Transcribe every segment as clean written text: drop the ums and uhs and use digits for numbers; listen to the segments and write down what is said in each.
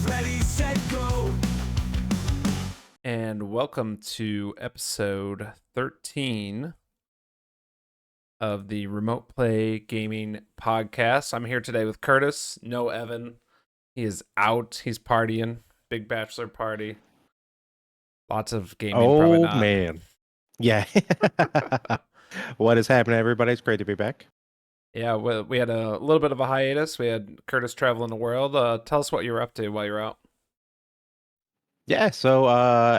Ready, set, go. And welcome to episode 13 of the Remote Play Gaming Podcast. I'm here today with Curtis. No Evan. He is out. He's partying. Big bachelor party. Lots of gaming, probably Oh not. man. Yeah. What is happening, everybody? It's great to be back. Yeah, we had a little bit of a hiatus. We had Curtis traveling the world. Tell us what you were up to while you're out. Yeah, so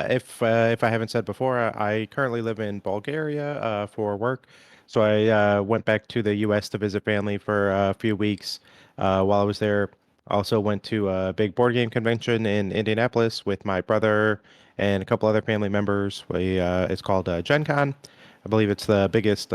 if I haven't said before, I currently live in Bulgaria for work. So I went back to the US to visit family for a few weeks while I was there. Also went to a big board game convention in Indianapolis with my brother and a couple other family members. It's called Gencon. I believe it's the biggest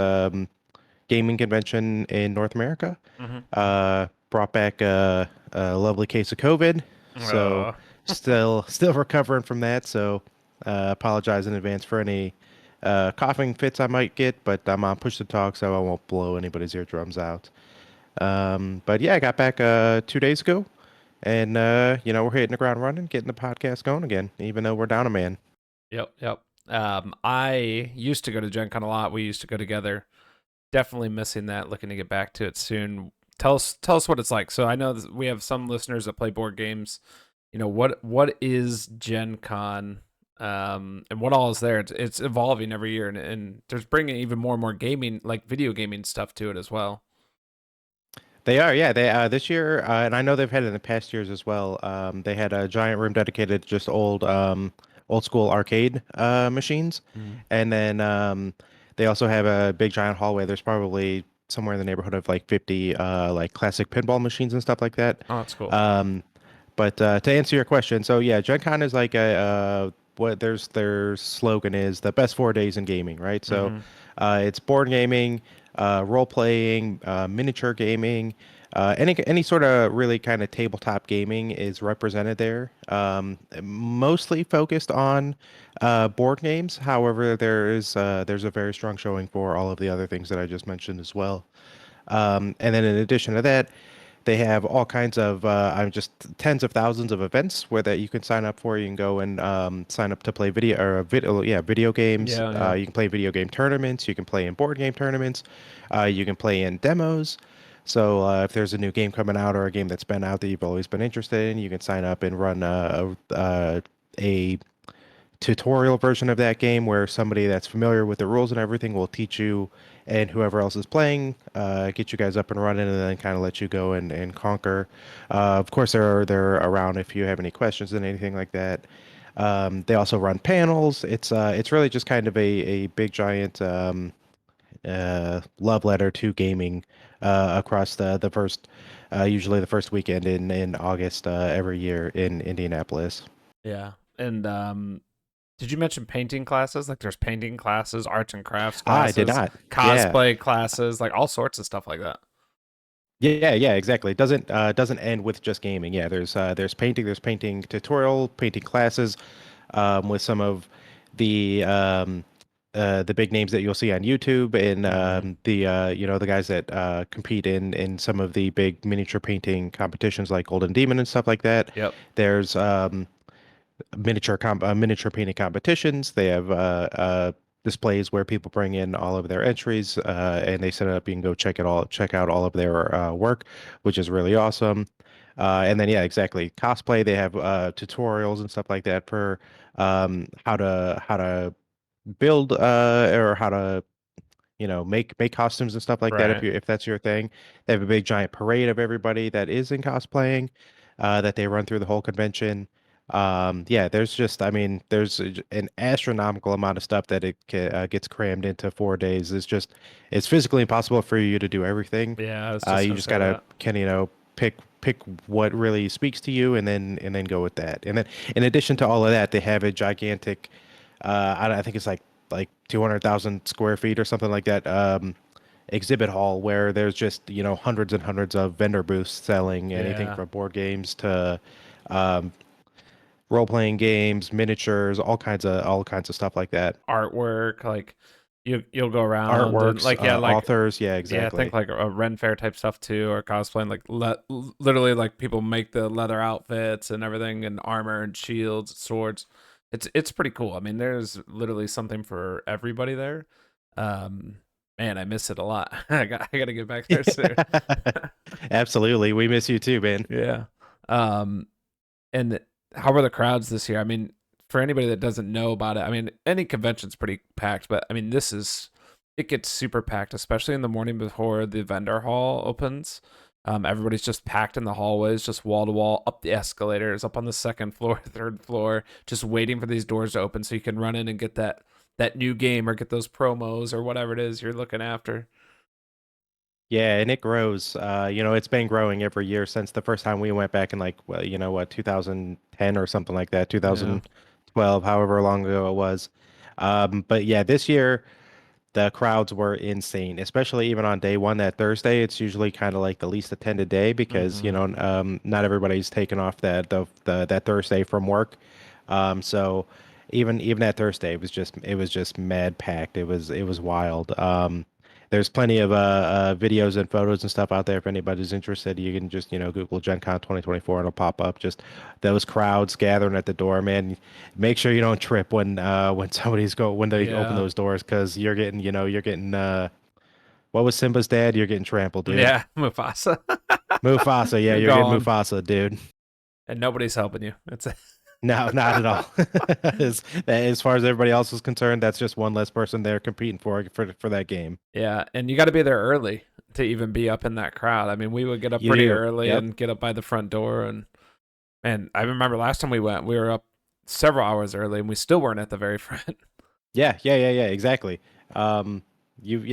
gaming convention in North America. Mm-hmm. Brought back a lovely case of COVID, so still recovering from that. So apologize in advance for any coughing fits I might get, but I'm on push to talk, so I won't blow anybody's eardrums out. But yeah, I got back 2 days ago, and we're hitting the ground running, getting the podcast going again, even though we're down a man. Yep. I used to go to Gen Con a lot. We used to go together. Definitely missing that. Looking to get back to it soon. Tell us what it's like. So I know we have some listeners that play board games. You know, what is Gen Con, and what all is there? It's evolving every year, and there's bringing even more and more gaming, like video gaming stuff to it as well. They are, yeah. They this year, and I know they've had it in the past years as well. They had a giant room dedicated to just old school arcade machines, Mm. and then they also have a big giant hallway. There's probably somewhere in the neighborhood of like 50 like classic pinball machines and stuff like that. Oh, that's cool. But to answer your question, so yeah, Gen Con is like a what their slogan is the best 4 days in gaming, right? So Mm-hmm. it's board gaming, role playing, miniature gaming, any sort of really kind of tabletop gaming is represented there. Mostly focused on board games. However, there's a very strong showing for all of the other things that I just mentioned as well. And then in addition to that, they have all kinds of I'm just tens of thousands of events where that you can sign up for. You can go and sign up to play video games. Yeah. You can play video game tournaments. You can play in board game tournaments. You can play in demos. So if there's a new game coming out or a game that's been out that you've always been interested in, you can sign up and run a tutorial version of that game where somebody that's familiar with the rules and everything will teach you and whoever else is playing, get you guys up and running and then kind of let you go and conquer. Of course, they're around if you have any questions and anything like that. They also run panels. It's really just kind of a big giant love letter to gaming across the first usually the first weekend in August every year in Indianapolis. Yeah. And did you mention painting classes? Like there's painting classes, arts and crafts I did classes, not. Yeah. cosplay classes, like all sorts of stuff like that. Yeah, exactly. It doesn't end with just gaming. Yeah, there's painting tutorial, painting classes, with some of the big names that you'll see on YouTube and Mm-hmm. the guys that compete in some of the big miniature painting competitions like Golden Demon and stuff like that. Yep. There's miniature painting competitions. They have displays where people bring in all of their entries and they set it up. You can go check out all of their work, which is really awesome. And then yeah, exactly. Cosplay. They have tutorials and stuff like that for how to build or how to make costumes and stuff like that Right. if that's your thing. They have a big giant parade of everybody that is in cosplaying that they run through the whole convention. Yeah, there's just I mean an astronomical amount of stuff that gets crammed into 4 days. It's physically impossible for you to do everything. Yeah, I was just You gonna just say gotta that. pick what really speaks to you and then go with that. And then in addition to all of that, they have a gigantic I think it's like 200,000 square feet or something like that exhibit hall where there's just hundreds and hundreds of vendor booths selling anything Yeah. from board games to um, role playing games, miniatures, all kinds of stuff like that. Artwork, like you'll go around and Artworks, like authors. Yeah, yeah, I think exactly. like a Ren Fair type stuff too, or cosplaying like literally like people make the leather outfits and everything and armor and shields, swords. It's pretty cool. I mean, there's literally something for everybody there. Um, man, I miss it a lot. I gotta get back there soon. Absolutely. We miss you too, man. Yeah. Um, and how were the crowds this year? I mean, for anybody that doesn't know about it, I mean, any convention's pretty packed, but I mean, it gets super packed, especially in the morning before the vendor hall opens. Everybody's just packed in the hallways, just wall to wall, up the escalators, up on the second floor, third floor, just waiting for these doors to open so you can run in and get that new game or get those promos or whatever it is you're looking after. Yeah, and it grows. It's been growing every year since the first time we went back in like, well, 2010 or something like that, Yeah. 2012, however long ago it was. But yeah, this year the crowds were insane, especially even on day one, that Thursday. It's usually kind of like the least attended day because, Mm-hmm. not everybody's taken off that Thursday from work. So even that Thursday, it was just mad packed. It was wild. There's plenty of videos and photos and stuff out there if anybody's interested. You can just Google Gen Con 2024 and it'll pop up. Just those crowds gathering at the door, man. Make sure you don't trip when when they open Yeah. those doors because you're getting what was Simba's dad? You're getting trampled, dude. Yeah. Mufasa. Mufasa, yeah, You're you're getting gone. Mufasa, dude. And nobody's helping you. It's No, not at all. As far as everybody else is concerned, that's just one less person there competing for that game. yeah, and you got to be there early to even be up in that crowd. I mean, we would get up You pretty do. early Yep. and get up by the front door, and I remember last time we went, we were up several hours early, and we still weren't at the very front. Yeah, yeah, yeah, yeah, exactly. Um,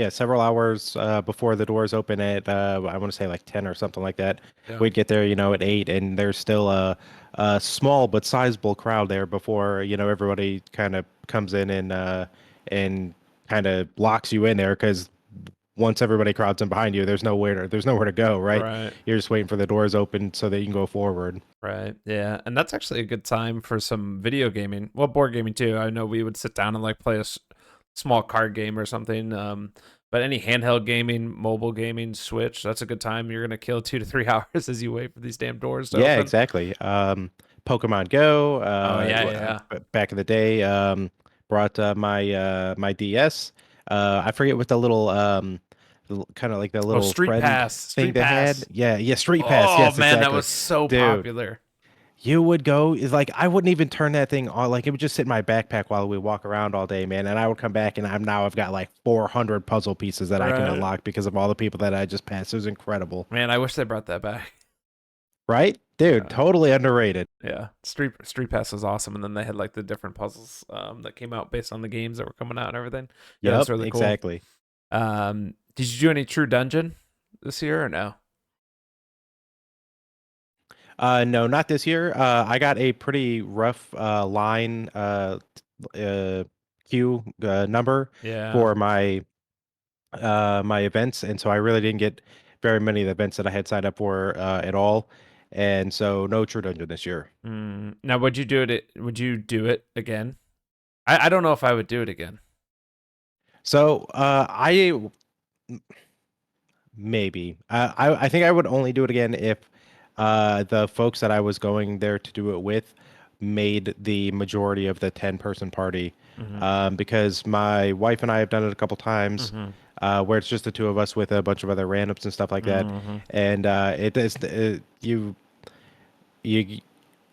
several hours before the doors open at I want to say like 10 or something like that. Yeah. We'd get there, at 8, and there's still a small but sizable crowd there before everybody kind of comes in and kind of locks you in there because once everybody crowds in behind you, there's nowhere to go, right? Right. You're just waiting for the doors open so that you can go forward. Right. Yeah, and that's actually a good time for some video gaming. Well, board gaming too. I know we would sit down and like play a small card game or something. But any handheld gaming, mobile gaming, Switch, that's a good time. You're gonna kill 2 to 3 hours as you wait for these damn doors to Yeah, open. exactly. Pokemon Go, Oh yeah, yeah. back in the day, brought my DS. I forget what the little kind of like the Oh, little Street friend Pass, thing Street they had. Pass. Yeah, yeah, Street Pass. Oh Yes, man, that exactly. was so Dude, popular. you would go is like I wouldn't even turn that thing on. Like it would just sit in my backpack while we walk around all day, man. And I would come back and I've got like 400 puzzle pieces that I can Right. unlock because of all the people that I just passed. It was incredible, Man, I wish they brought that back. right? Dude, Yeah. totally underrated. Yeah. Street Pass was awesome, and then they had like the different puzzles that came out based on the games that were coming out and everything. Yeah, that was Yep, really cool. exactly. Did you do any True Dungeon this year or no? No, not this year. I got a pretty rough line uh, queue number Yeah. for my events, and so I really didn't get very many of the events that I had signed up for at all, and so no True Dungeon this year. Now, would you do it? Would you do it again? I don't know if I would do it again. So I maybe I think I would only do it again if the folks that I was going there to do it with made the majority of the 10-person party. Mm-hmm. Because my wife and I have done it a couple times Mm-hmm. where it's just the two of us with a bunch of other randoms and stuff like that. Mm-hmm. And it is you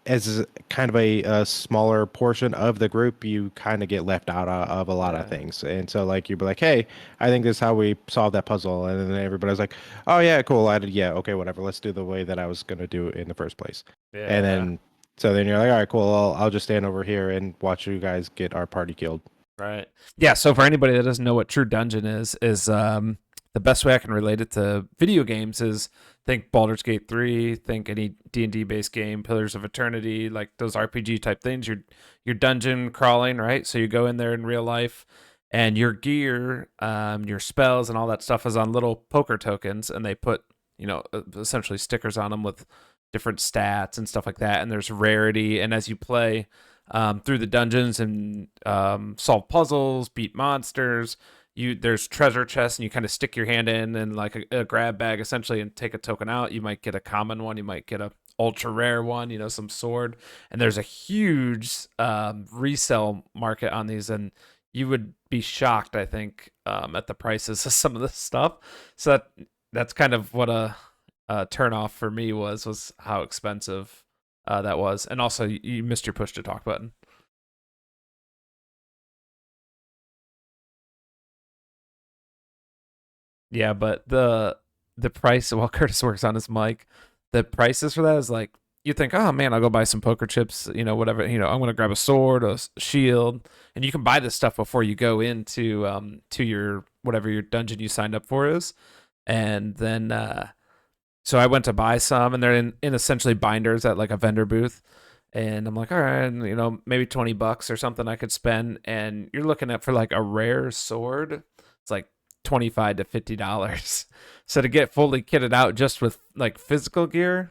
as kind of a smaller portion of the group, you kind of get left out of a lot of Yeah. things. And so, like, you'd be like, hey, I think this is how we solve that puzzle. And then everybody's like, oh, yeah, cool. Yeah, okay, whatever. Let's do the way that I was going to do it in the first place. And Yeah. then, so then you're like, all right, cool. I'll just stand over here and watch you guys get our party killed. Right. Yeah. So for anybody that doesn't know what True Dungeon is the best way I can relate it to video games is think Baldur's Gate 3, think any D&D based game, Pillars of Eternity, like those RPG type things. You're dungeon crawling, right? So you go in there in real life, and your gear, your spells, and all that stuff is on little poker tokens, and they put essentially stickers on them with different stats and stuff like that. And there's rarity, and as you play through the dungeons and solve puzzles, beat monsters, there's treasure chests, and you kind of stick your hand in and like a grab bag essentially, and take a token out. You might get a common one, you might get a ultra rare one, some sword, and there's a huge resale market on these, and you would be shocked, I think, at the prices of some of this stuff. So that's kind of what a turn off for me was how expensive that was, and also you missed your push to talk button. Yeah, but the price while Curtis works on his mic, the prices for that is like you think, oh man, I'll go buy some poker chips, whatever, I'm gonna grab a sword, a shield, and you can buy this stuff before you go into to your whatever your dungeon you signed up for is, and then so I went to buy some, and they're in essentially binders at like a vendor booth. And I'm like, all right, maybe $20 or something I could spend. And you're looking at for like a rare sword, it's like $25 to $50. So to get fully kitted out just with like physical gear,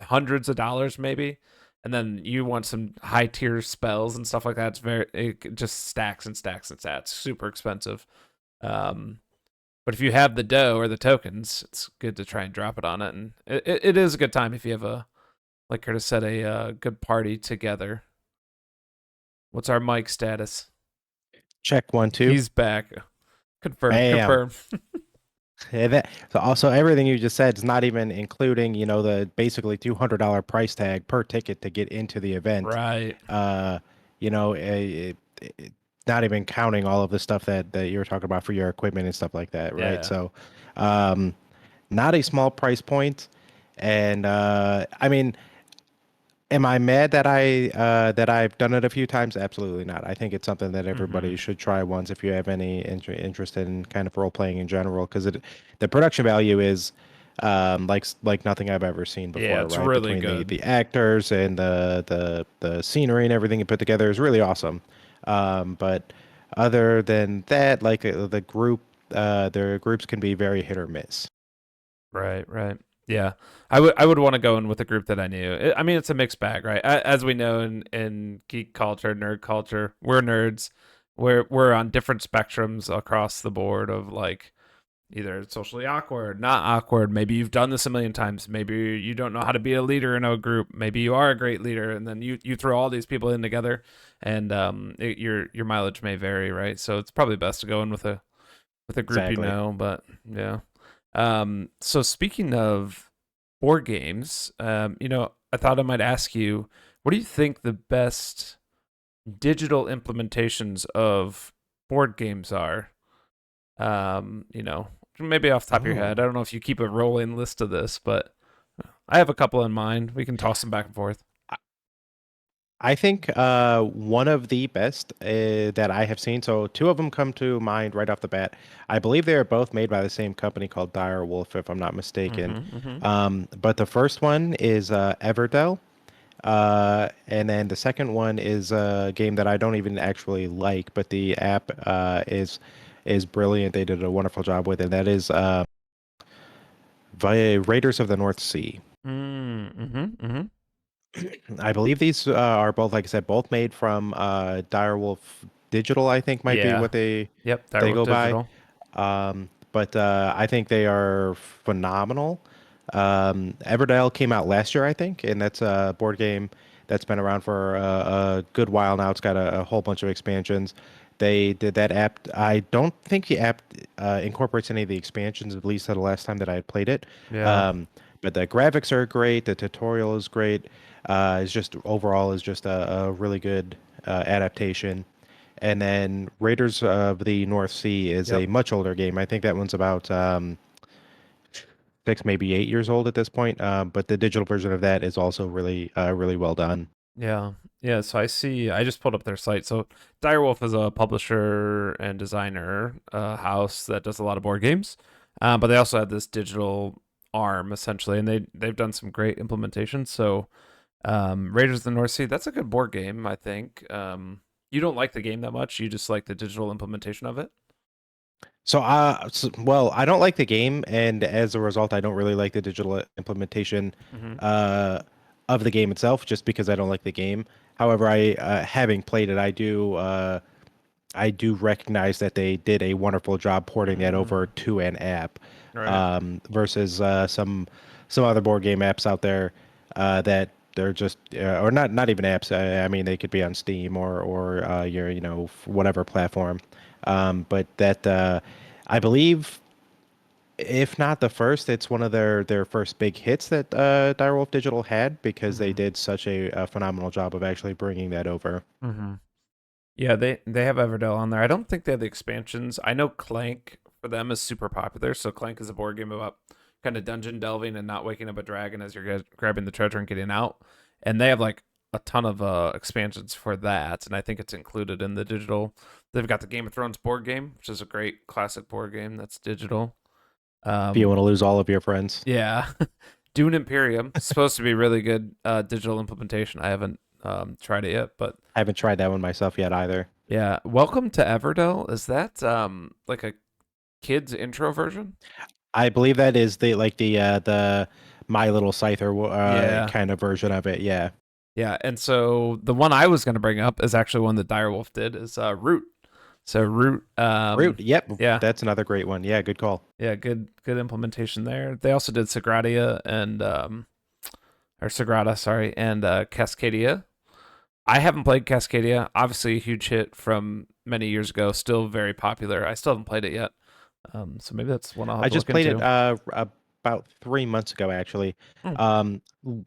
hundreds of dollars maybe. And then you want some high tier spells and stuff like that. It just stacks and stacks and stacks. Super expensive. Um, but if you have the dough or the tokens, it's good to try and drop it on it. And it is a good time if you have like Curtis said, a good party together. What's our mic status? Check 1 2. He's back. Confirm. Bam. Confirm. So also everything you just said is not even including, the basically $200 price tag per ticket to get into the event. Right. Not even counting all of the stuff that you were talking about for your equipment and stuff like that, right? Yeah. So, not a small price point, and I mean, am I mad that I've done it a few times? Absolutely not. I think it's something that everybody should try once if you have any interest in kind of role playing in general, because the production value is like nothing I've ever seen before. Yeah, it's right? really Between good. the actors and the scenery and everything you put together is really awesome. But other than that, like the their groups can be very hit or miss. Right. Right. Yeah, I would want to go in with a group that I knew. I mean, it's a mixed bag, right? As we know in geek culture, nerd culture, we're nerds. We're on different spectrums across the board of like either socially awkward, not awkward. Maybe you've done this a million times. Maybe you don't know how to be a leader in a group. Maybe you are a great leader, and then you throw all these people in together, and your mileage may vary, right? So it's probably best to go in with a group Exactly. but yeah. So speaking of board games, I thought I might ask you, what do you think the best digital implementations of board games are? Maybe off the top of your Oh. head. I don't know if you keep a rolling list of this, but I have a couple in mind. We can toss them back and forth. I think one of the best that I have seen. So two of them come to mind right off the bat. I believe they are both made by the same company called Dire Wolf, if I'm not mistaken. Mm-hmm. But the first one is Everdell, and then the second one is a game that I don't even actually like, but the app is brilliant. They did a wonderful job with it. That is Raiders of the North Sea. Mm-hmm. I believe these are both, like I said, both made from Direwolf Digital, I think might be Yeah. what they Yep. they Direwolf go by. Digital. But I think they are phenomenal. Everdell came out last year, I think, and that's a board game that's been around for a good while now. It's got a whole bunch of expansions. They did that app. I don't think the app incorporates any of the expansions, at least the last time that I had played it. Yeah. Um, but the graphics are great. The tutorial is great. It's just overall is just a really good adaptation. And then Raiders of the North Sea is a Yep. much older game. I think that one's about 6, maybe 8 years old at this point. But the digital version of that is also really well done. Yeah. Yeah. So I just pulled up their site. So Direwolf is a publisher and designer house that does a lot of board games. But they also have this digital arm essentially, and they've done some great implementations. So Raiders of the North Sea, that's a good board game, I think. You don't like the game that much, you just like the digital implementation of it. Well, I don't like the game, and as a result, I don't really like the digital implementation Mm-hmm. uh, of the game itself, just because I don't like the game. However, having played it, I do. I do recognize that they did a wonderful job porting that over Mm, to an app, right. versus some other board game apps out there that they're just or not even apps. I mean, they could be on Steam or your whatever platform. But that I believe, if not the first, it's one of their first big hits that Direwolf Digital had, because they Mm-hmm. did such a phenomenal job of actually bringing that over. Mm-hmm. Yeah, they have Everdell on there. I don't think they have the expansions. I know Clank for them is super popular. So Clank is a board game about kind of dungeon delving and not waking up a dragon as you're grabbing the treasure and getting out. And they have like a ton of expansions for that, and I think it's included in the digital. They've got the Game of Thrones board game, which is a great classic board game that's digital. If you want Um, to lose all of your friends. yeah, Dune Imperium supposed to be really good digital implementation. I haven't tried it yet, but I haven't tried that one myself yet either. yeah. Welcome to Everdell. Is that like a kids intro version? I believe that is the My Little Scyther Yeah. kind of version of it. Yeah. Yeah. And so the one I was gonna bring up is actually one that Direwolf did is Root. So Root Root. Yep. yeah. That's another great one. Yeah. Good call. Yeah, good implementation there. They also did Sagradia and or Sagrada, sorry, and Cascadia. I haven't played Cascadia. Obviously, a huge hit from many years ago. Still very popular. I still haven't played it yet. So maybe that's one I'll have I to just look played it into. about 3 months ago, actually. Hmm.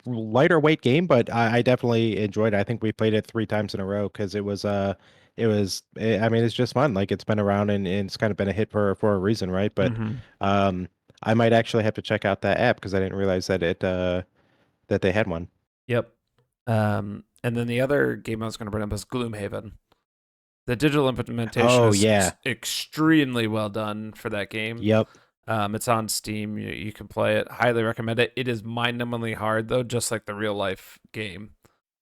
Lighter weight game, but I definitely enjoyed it. I think we played it 3 times in a row because I mean, it's just fun. Like, it's been around, and it's kind of been a hit for a reason, right? But Mm-hmm. um, I might actually have to check out that app because I didn't realize that they had one. Yep. And then the other game I was going to bring up is Gloomhaven. The digital implementation Oh is yeah. extremely well done for that game. Yep. It's on Steam. You can play it. Highly recommend it. It is mind-numbingly hard though, just like the real life game.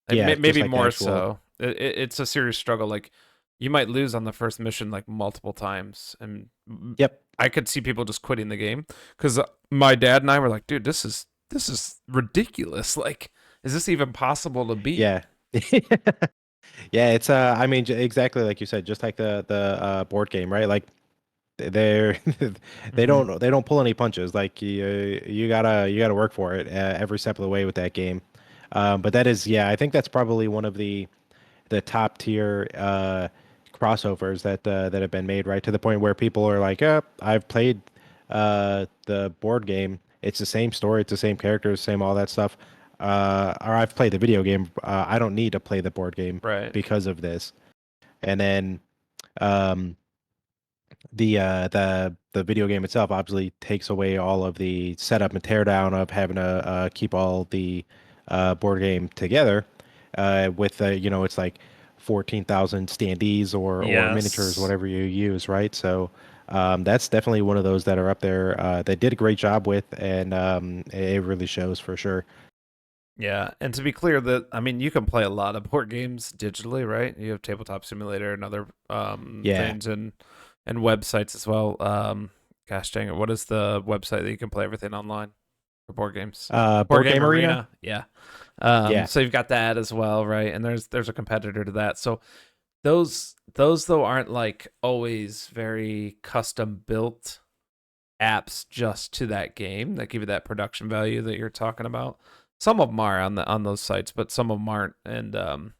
Like, Yeah, just maybe like the more actual. so. It's a serious struggle. Like you might lose on the first mission like multiple times, and Yep. I could see people just quitting the game because my dad and I were like, "Dude, this is ridiculous. Like, is this even possible to beat?" Yeah. Yeah, it's I mean, exactly like you said, just like the board game, right? Like, they're Hmm. they don't pull any punches. Like, you gotta work for it every step of the way with that game. But that is, yeah, I think that's probably one of the top tier crossovers that have been made, right? To the point where people are like, I've played the board game. It's the same story, it's the same characters, same all that stuff. Or I've played the video game. I don't need to play the board game Right. because of this. And then um, the video game itself obviously takes away all of the setup and teardown of having to keep all the board game together with it's like 14,000 standees or miniatures, Yes. whatever you use, right? So that's definitely one of those that are up there. They did a great job with, and it really shows for sure. Yeah, and to be clear, that I mean, you can play a lot of board games digitally, right? You have Tabletop Simulator and other Yeah. things, and websites as well. Gosh dang it, what is the website that you can play everything online for board games? Board Board Game Game Arena. Arena, yeah. Yeah. So you've got that as well, right? And there's a competitor to that. So those though aren't like always very custom built apps just to that game that give you that production value that you're talking about. Some of them are on those sites, but some of them aren't, and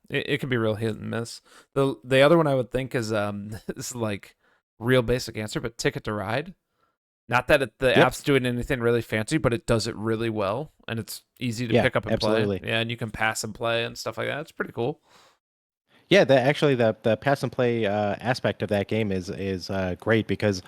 it can be real hit and miss. The other one I would think is this is like real basic answer, but Ticket to Ride. Not that the Yep. app's doing anything really fancy, but it does it really well, and it's easy to Yeah. pick up and play. Absolutely. Yeah, and you can pass and play and stuff like that. It's pretty cool. Yeah, the pass and play aspect of that game is great because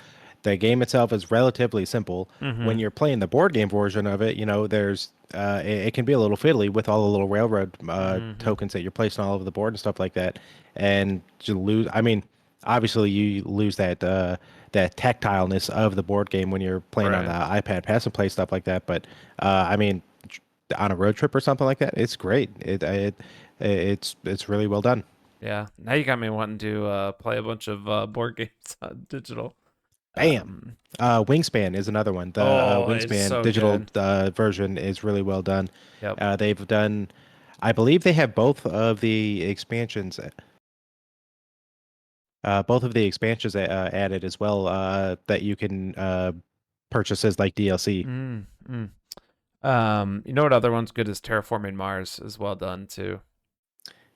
the game itself is relatively simple. Mm-hmm. When you're playing the board game version of it, there's it can be a little fiddly with all the little railroad Mm-hmm. tokens that you're placing all over the board and stuff like that, and you lose. I mean, obviously you lose that tactileness of the board game when you're playing on the Right. iPad pass and play stuff like that. But I mean, on a road trip or something like that, it's great. It's really well done. Yeah. Now you got me wanting to play a bunch of board games on digital. Bam. Um, Wingspan is another one. The oh, it's Wingspan so digital good. version is really well done. Yep. They've done, I believe they have both of the expansions. Both of the expansions added as well that you can purchase as like DLC. Mm, mm. You know what other one's good is Terraforming Mars is well done too.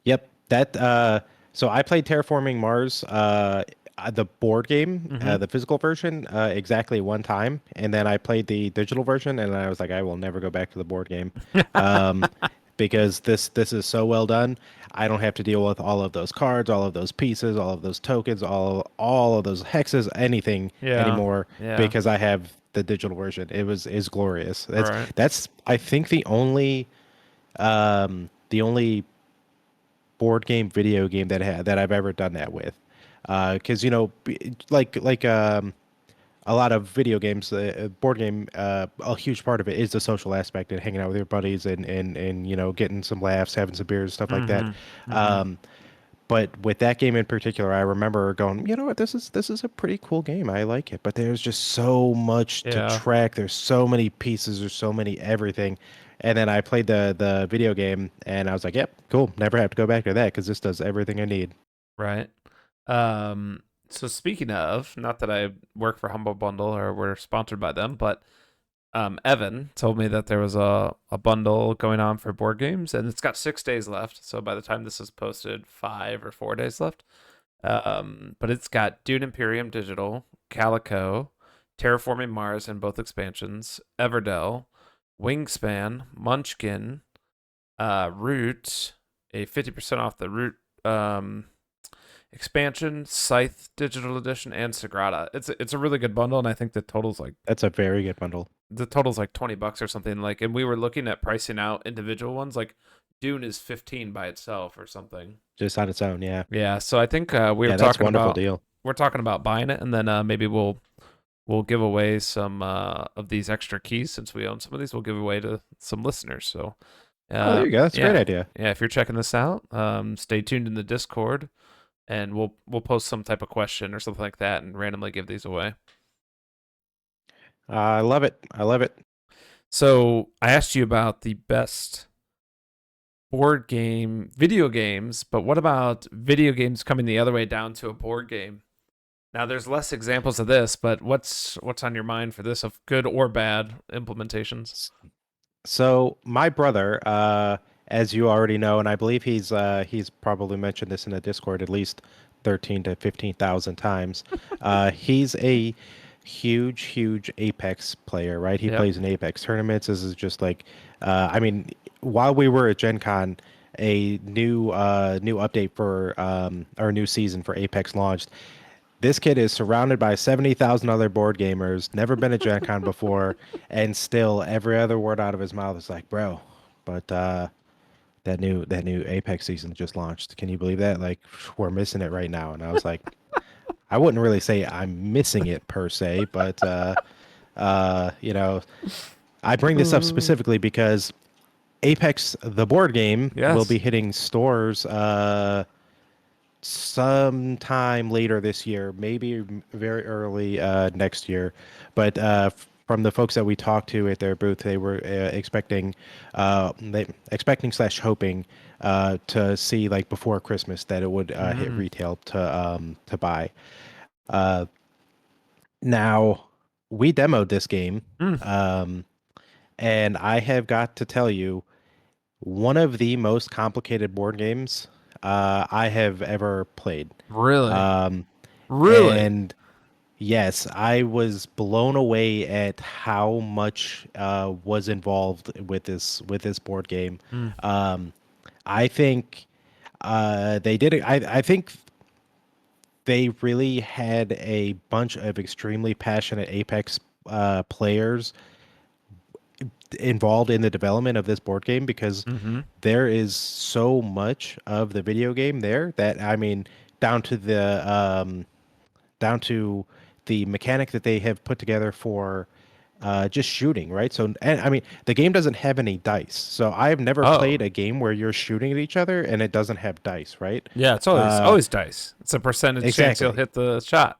Yep, that. So I played Terraforming Mars, the board game, Mm-hmm. the physical version, exactly one time, and then I played the digital version, and I was like, I will never go back to the board game, um, because this is so well done. I don't have to deal with all of those cards, all of those pieces, all of those tokens, all of those hexes, anything Yeah. anymore, Yeah. because I have the digital version. It was is glorious. That's Right. that's I think the only board game, video game that I've ever done that with. Because a lot of video games, board game, a huge part of it is the social aspect and hanging out with your buddies and getting some laughs, having some beers, stuff like that. Mm-hmm. Mm-hmm. Um, but with that game in particular, I remember going, you know what, this is a pretty cool game. I like it, but there's just so much to Yeah. track. There's so many pieces. There's so many everything. And then I played the video game, and I was like, yep, cool. Never have to go back to that because this does everything I need. Right. Um, so speaking of, not that I work for Humble Bundle or we're sponsored by them, but Evan told me that there was a bundle going on for board games and it's got 6 days left. So by the time this is posted, 5 or 4 days left. But it's got Dune Imperium Digital, Calico, Terraforming Mars in both expansions, Everdell, Wingspan, Munchkin, Root, a 50% off the Root expansion, Scythe Digital Edition, and Sagrada. It's a really good bundle, and I think That's a very good bundle. the total's like $20 or something. Like, and we were looking at pricing out individual ones. Like, Dune is 15 by itself or something. Just on its own, yeah. Yeah, so I think we were Yeah, that's a talking wonderful about deal. buying it, and then maybe we'll give away some of these extra keys since we own some of these. We'll give away to some listeners. So, Oh, there you go. That's a great yeah, idea. yeah. If you're checking this out, stay tuned in the Discord, and we'll post some type of question or something like that, and randomly give these away. I love it. I love it. So I asked you about the best video games, but what about video games coming the other way down to a board game? Now there's less examples of this, but what's on your mind for this of good or bad implementations? So my brother, as you already know, and I believe he's probably mentioned this in the Discord at least 13 to 15,000 times. He's a huge Apex player, right? He Yep. plays in Apex tournaments. This is just like, I mean, while we were at Gen Con, a new update for our new season for Apex launched. This kid is surrounded by 70,000 other board gamers, never been at Gen Con before, and still every other word out of his mouth is like, bro, but that new Apex season just launched. Can you believe that? Like, we're missing it right now. And I was like, I wouldn't really say I'm missing it per se, but you know, I bring this up specifically because Apex, the board game, will Yes. be hitting stores sometime later this year, maybe very early next year. But from the folks that we talked to at their booth, they were expecting slash hoping to see like before Christmas that it would hit Mm. retail to buy. Uh, Now we demoed this game, Mm. um, and I have got to tell you, one of the most complicated board games I have ever played. Really? Um, Really? and yes, I was blown away at how much was involved with this board game. Mm. Um, I think they did it. I think they really had a bunch of extremely passionate Apex players involved in the development of this board game because Mm-hmm. there is so much of the video game there that I mean down to the mechanic that they have put together for just shooting, right? So, and I mean, the game doesn't have any dice. So I've never Oh. played a game where you're shooting at each other and it doesn't have dice, right? Yeah, it's always Uh, always dice. It's a percentage chance you'll exactly. hit the shot.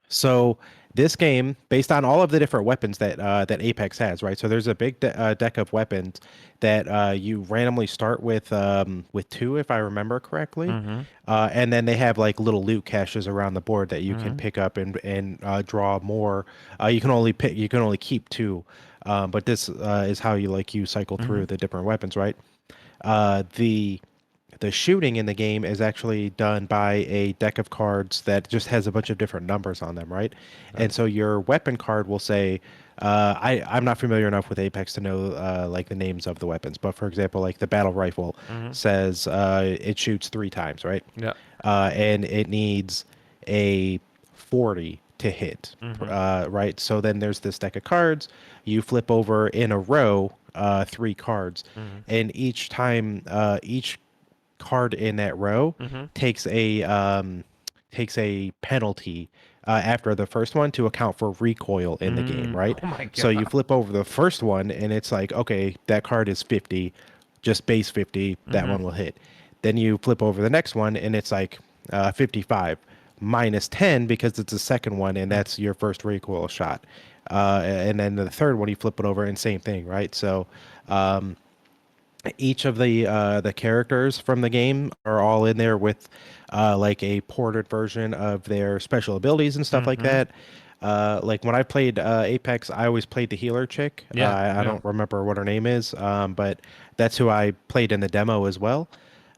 So This game, based on all of the different weapons that Apex has, right? So there's a big deck of weapons that you randomly start with two, if I remember correctly, Mm-hmm. and then they have like little loot caches around the board that you can Mm-hmm. pick up and draw more. You can only keep two, but this is how you cycle Mm-hmm. through the different weapons, right? The shooting in the game is actually done by a deck of cards that just has a bunch of different numbers on them, right? And Nice. so your weapon card will say, I'm not familiar enough with Apex to know like the names of the weapons, but for example, like the battle rifle Mm-hmm. says it shoots 3 times, right? Yeah. And it needs a 40 to hit, Mm-hmm. right? So then there's this deck of cards. You flip over in a row 3 cards, Mm-hmm. and each time each card in that row Mm-hmm. takes a penalty after the first one to account for recoil in the game, Mm. right? Oh my So you god. flip over the first one and it's like, okay, that card is 50, just base 50, that Mm-hmm. one will hit. Then you flip over the next one and it's like 55 minus 10 because it's the second one and that's your first recoil shot. And then the third one you flip it over and same thing, right? So each of the characters from the game are all in there with like a ported version of their special abilities and stuff like Mm-hmm. that. Like when I played Apex, I always played the healer chick. Yeah. I Yeah. don't remember what her name is, but that's who I played in the demo as well.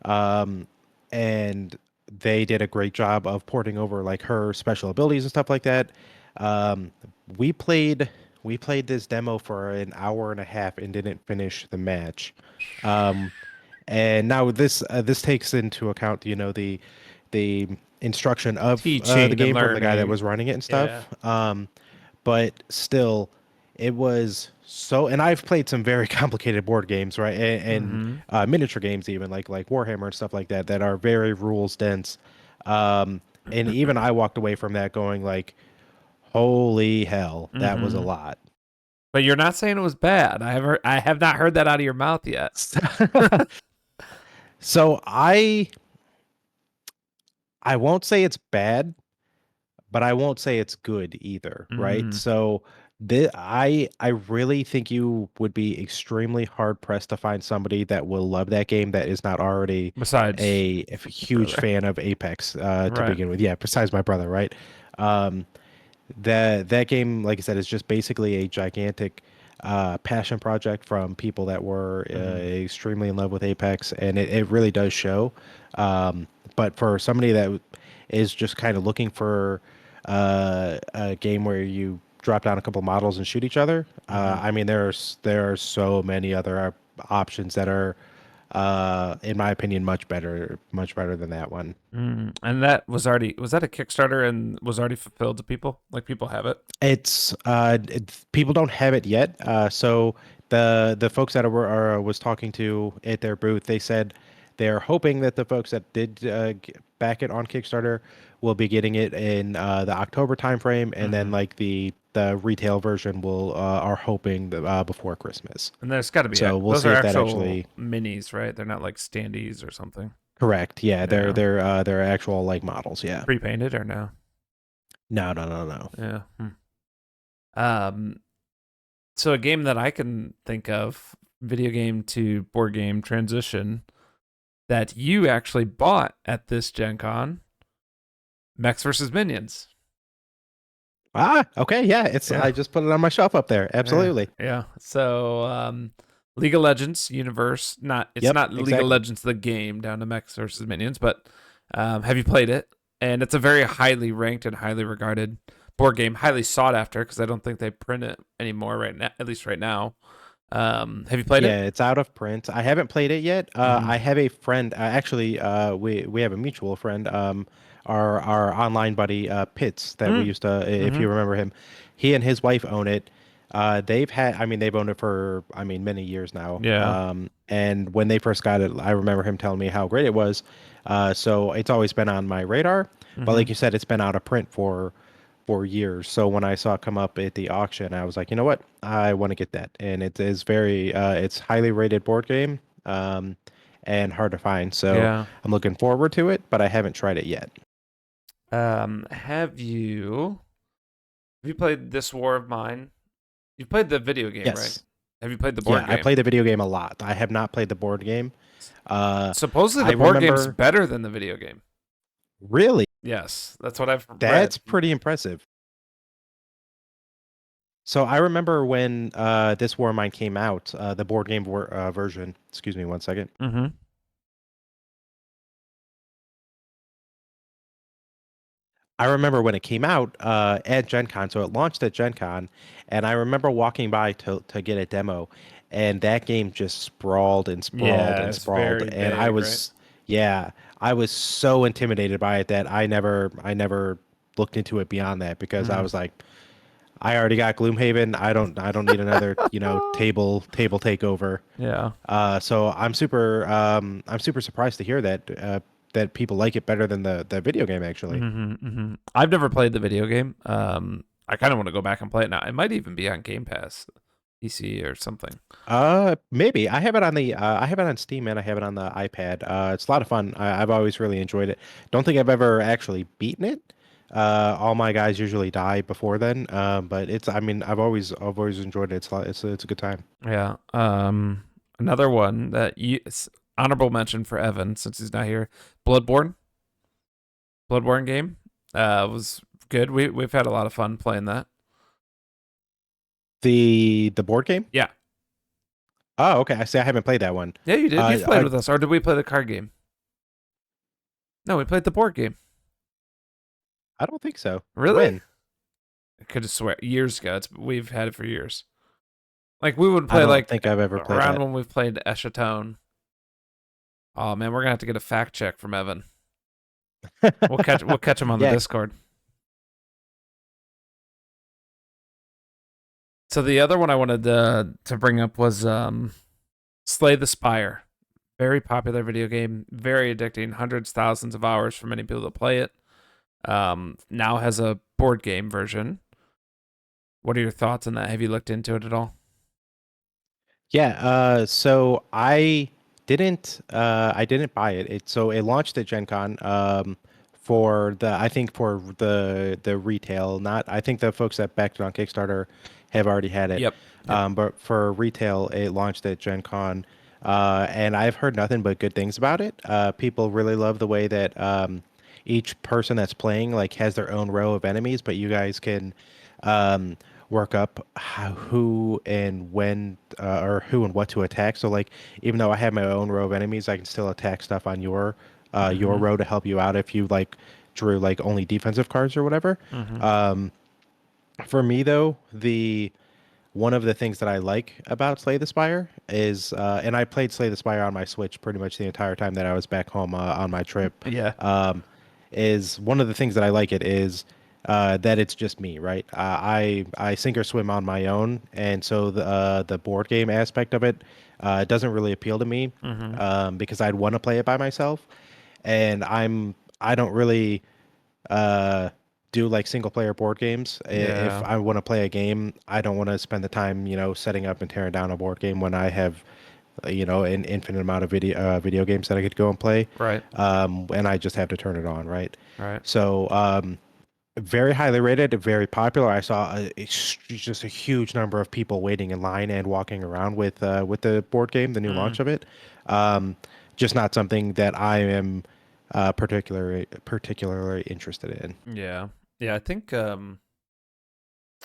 Um, and they did a great job of porting over like her special abilities and stuff like that. Um, we played we played this demo for an hour and a half and didn't finish the match. Um, and now this takes into account, the instruction of the Teaching and game from the guy that learning. was running it and Yeah. stuff. But still, it was so. And I've played some very complicated board games, right, and Mm-hmm. miniature games, even like Warhammer and stuff like that, that are very rules dense. And even I walked away from that going like, "Holy hell, that was a Mm-hmm. lot." But you're not saying it was bad. I have not heard that out of your mouth yet. So I won't say it's bad, but I won't say it's good either, right? Mm. So I really think you would be extremely hard pressed to find somebody that will love that game that is not already Besides a huge brother. fan of Apex to Right. begin with. Yeah, besides my brother, right? Um, that game, like I said, is just basically a gigantic passion project from people that were Mm-hmm. extremely in love with Apex, and it really does show. But for somebody that is just kind of looking for a game where you drop down a couple models and shoot each other, Mm-hmm. I mean, there are so many other options that are, in my opinion, much better than that one. Mm. And that was that a Kickstarter and was already fulfilled to people? Like people have it? People don't have it yet. So the folks that was talking to at their booth, they said they're hoping that the folks that did back it on Kickstarter will be getting it in the October timeframe, and then Mm-hmm. like the retail version will are hoping before Christmas. And there's got to be So we'll those see are if that actual actually minis, right? They're not like standees or something. correct. Yeah, Yeah. they're actual like models. Yeah. Pre-painted or no? No, no, no, no. Yeah. Hmm. Um. So a game that I can think of, video game to board game transition, that you actually bought at this Gen Con, Mechs versus Minions. Ah, okay, yeah. Yeah. I just put it on my shelf up there. Yeah. Absolutely. Yeah. So League of Legends universe, not it's Yep, not League of exactly. Legends the game down to Mechs versus Minions, but have you played it? And it's a very highly ranked and highly regarded board game, highly sought after because I don't think they print it anymore right now, at least right now. Have you played it? Yeah, it's out of print. I haven't played it yet. Mm-hmm. I have a friend. Actually, we have a mutual friend. Our online buddy Pitts that we used to. If Mm-hmm. you remember him, he and his wife own it. They've had. I mean, they've owned it for. I mean, many years now. Yeah. And when they first got it, I remember him telling me how great it was. So it's always been on my radar. But Mm-hmm. like you said, it's been out of print for years. So when I saw it come up at the auction, I was like, you know what? I want to get that. And it is it's highly rated board game, and hard to find. So Yeah. I'm looking forward to it, but I haven't tried it yet. Have you? Have you played This War of Mine? You played the video game, right? Yes. Have you played the Yeah, board I game? play the video game a lot. I have not played the board game. Supposedly I the board game's remember better than the video game. really Yes, that's what I've read. that's pretty impressive. So I remember when this War of Mine came out, the board game version. Excuse me, one second. Mm-hmm. I remember when it came out at Gen Con. So it launched at Gen Con, and I remember walking by to get a demo, and that game just sprawled and sprawled Yeah, and it's sprawled. very And I big, right? was, yeah, I was so intimidated by it that I never looked into it beyond that because I Mm. was like, I already got Gloomhaven. I don't need another, table takeover. Yeah. So I'm super surprised to hear that people like it better than the video game actually. I've never played the video game. I kind of want to go back and play it now. It might even be on Game Pass, PC or something. Maybe I have it on I have it on Steam and I have it on the iPad. It's a lot of fun. I've always really enjoyed it. Don't think I've ever actually beaten it. All my guys usually die before then. But I mean, I've always enjoyed it. It's a good time. Yeah. Another one that honorable mention for Evan since he's not here. Bloodborne. Bloodborne game. Was good. We've had a lot of fun playing that. The board game? Yeah. Oh, okay. I see. I haven't played that one. Yeah, you did. You've played I with us, or did we play the card game? No, we played the board game. I don't think so. Really? When? I could have swear years ago. We've had it for years. Like we would I play don't like think I've ever played around that. when we've played Eshatone. Oh man, we're gonna have to get a fact check from Evan. We'll catch him on the Yeah, Discord. So the other one I wanted to bring up was Slay the Spire. Very popular video game, very addicting, hundreds, thousands of hours for many people to play it. Now has a board game version. What are your thoughts on that? Have you looked into it at all? yeah. So I didn't buy it. So it launched at Gen Con. I think for the retail, not I think the folks that backed it on Kickstarter have already had it. Yep. Yep. But for retail, it launched at Gen Con. And I've heard nothing but good things about it. People really love the way that each person that's playing like has their own row of enemies, but you guys can um, work up who and when or who and what to attack. So like even though I have my own row of enemies, I can still attack stuff on your Mm-hmm. row to help you out if you like drew like only defensive cards or whatever. Mm-hmm. For me though, the one of the things that I like about Slay the Spire is, and I played Slay the Spire on my Switch pretty much the entire time that I was back home on my trip. Yeah. Is one of the things that I like it is that it's just me, right? I sink or swim on my own, and so the board game aspect of it doesn't really appeal to me Mm-hmm. because I'd want to play it by myself, and I don't really uh, do like single player board games. If Yeah. I want to play a game, I don't want to spend the time, setting up and tearing down a board game when I have, an infinite amount of video games that I could go and play. Right. And I just have to turn it on, right? Right. So, very highly rated, very popular. I saw just a huge number of people waiting in line and walking around with the board game, the new Mm. launch of it. Um, just not something that I am particularly interested in. Yeah. Yeah. I think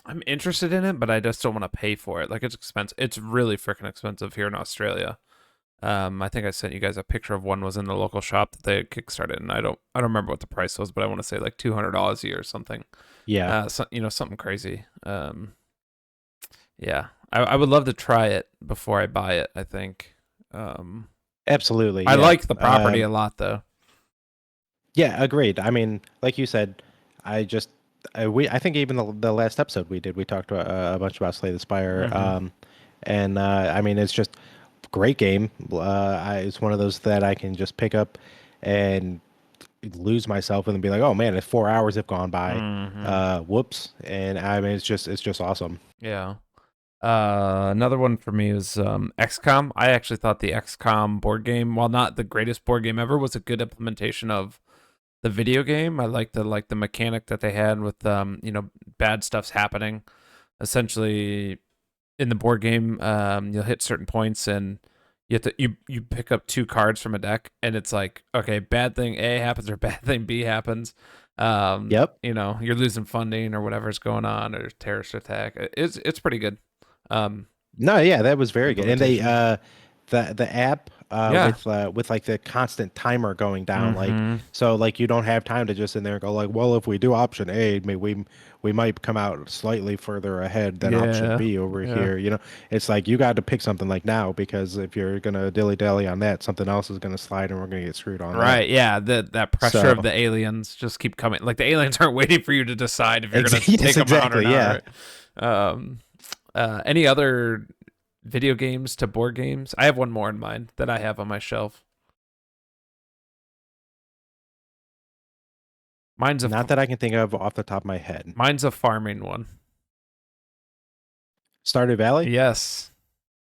I'm interested in it, but I just don't want to pay for it. Like it's expensive. It's really freaking expensive here in Australia. I think I sent you guys a picture of one was in the local shop that they had kickstarted, and I don't remember what the price was, but I want to say like $200 a year or something. Yeah, Something crazy. Yeah, I would love to try it before I buy it. I think. absolutely. I Yeah. like the property a lot though. Yeah, agreed. I mean, like you said, I just I think even the last episode we talked a bunch about Slay the Spire. Mm-hmm. And I mean, it's just great game. It's one of those that I can just pick up and lose myself and then be like, oh man, if 4 hours have gone by, Mm-hmm. whoops. And I mean, it's just awesome. Yeah. Another one for me was XCOM. I actually thought the XCOM board game, while not the greatest board game ever, was a good implementation of the video game. I like the mechanic that they had with bad stuff's happening. Essentially, in the board game, you'll hit certain points and you pick up two cards from a deck, and it's like, okay, bad thing A happens or bad thing B happens. Yep. You're losing funding or whatever's going on, or terrorist attack. It's pretty good. Um, No, yeah, that was very good. And they implementation. the app Yeah. with like the constant timer going down, like Mm-hmm. so like you don't have time to just in there and go like, well, if we do option A, we might come out slightly further ahead than option Yeah. B over Yeah. here. It's like you got to pick something like now because if you're gonna dilly dally on that, something else is gonna slide and we're gonna get screwed on that. Right. Yeah. That pressure of So the aliens just keep coming. Like the aliens aren't waiting for you to decide if you're gonna take yes, them out or exactly, not. yeah. Right. Um. Any other video games to board games? I have one more in mind that I have on my shelf. Mine's a Not that I can think of off the top of my head. mine's a farming one. Stardew Valley? Yes.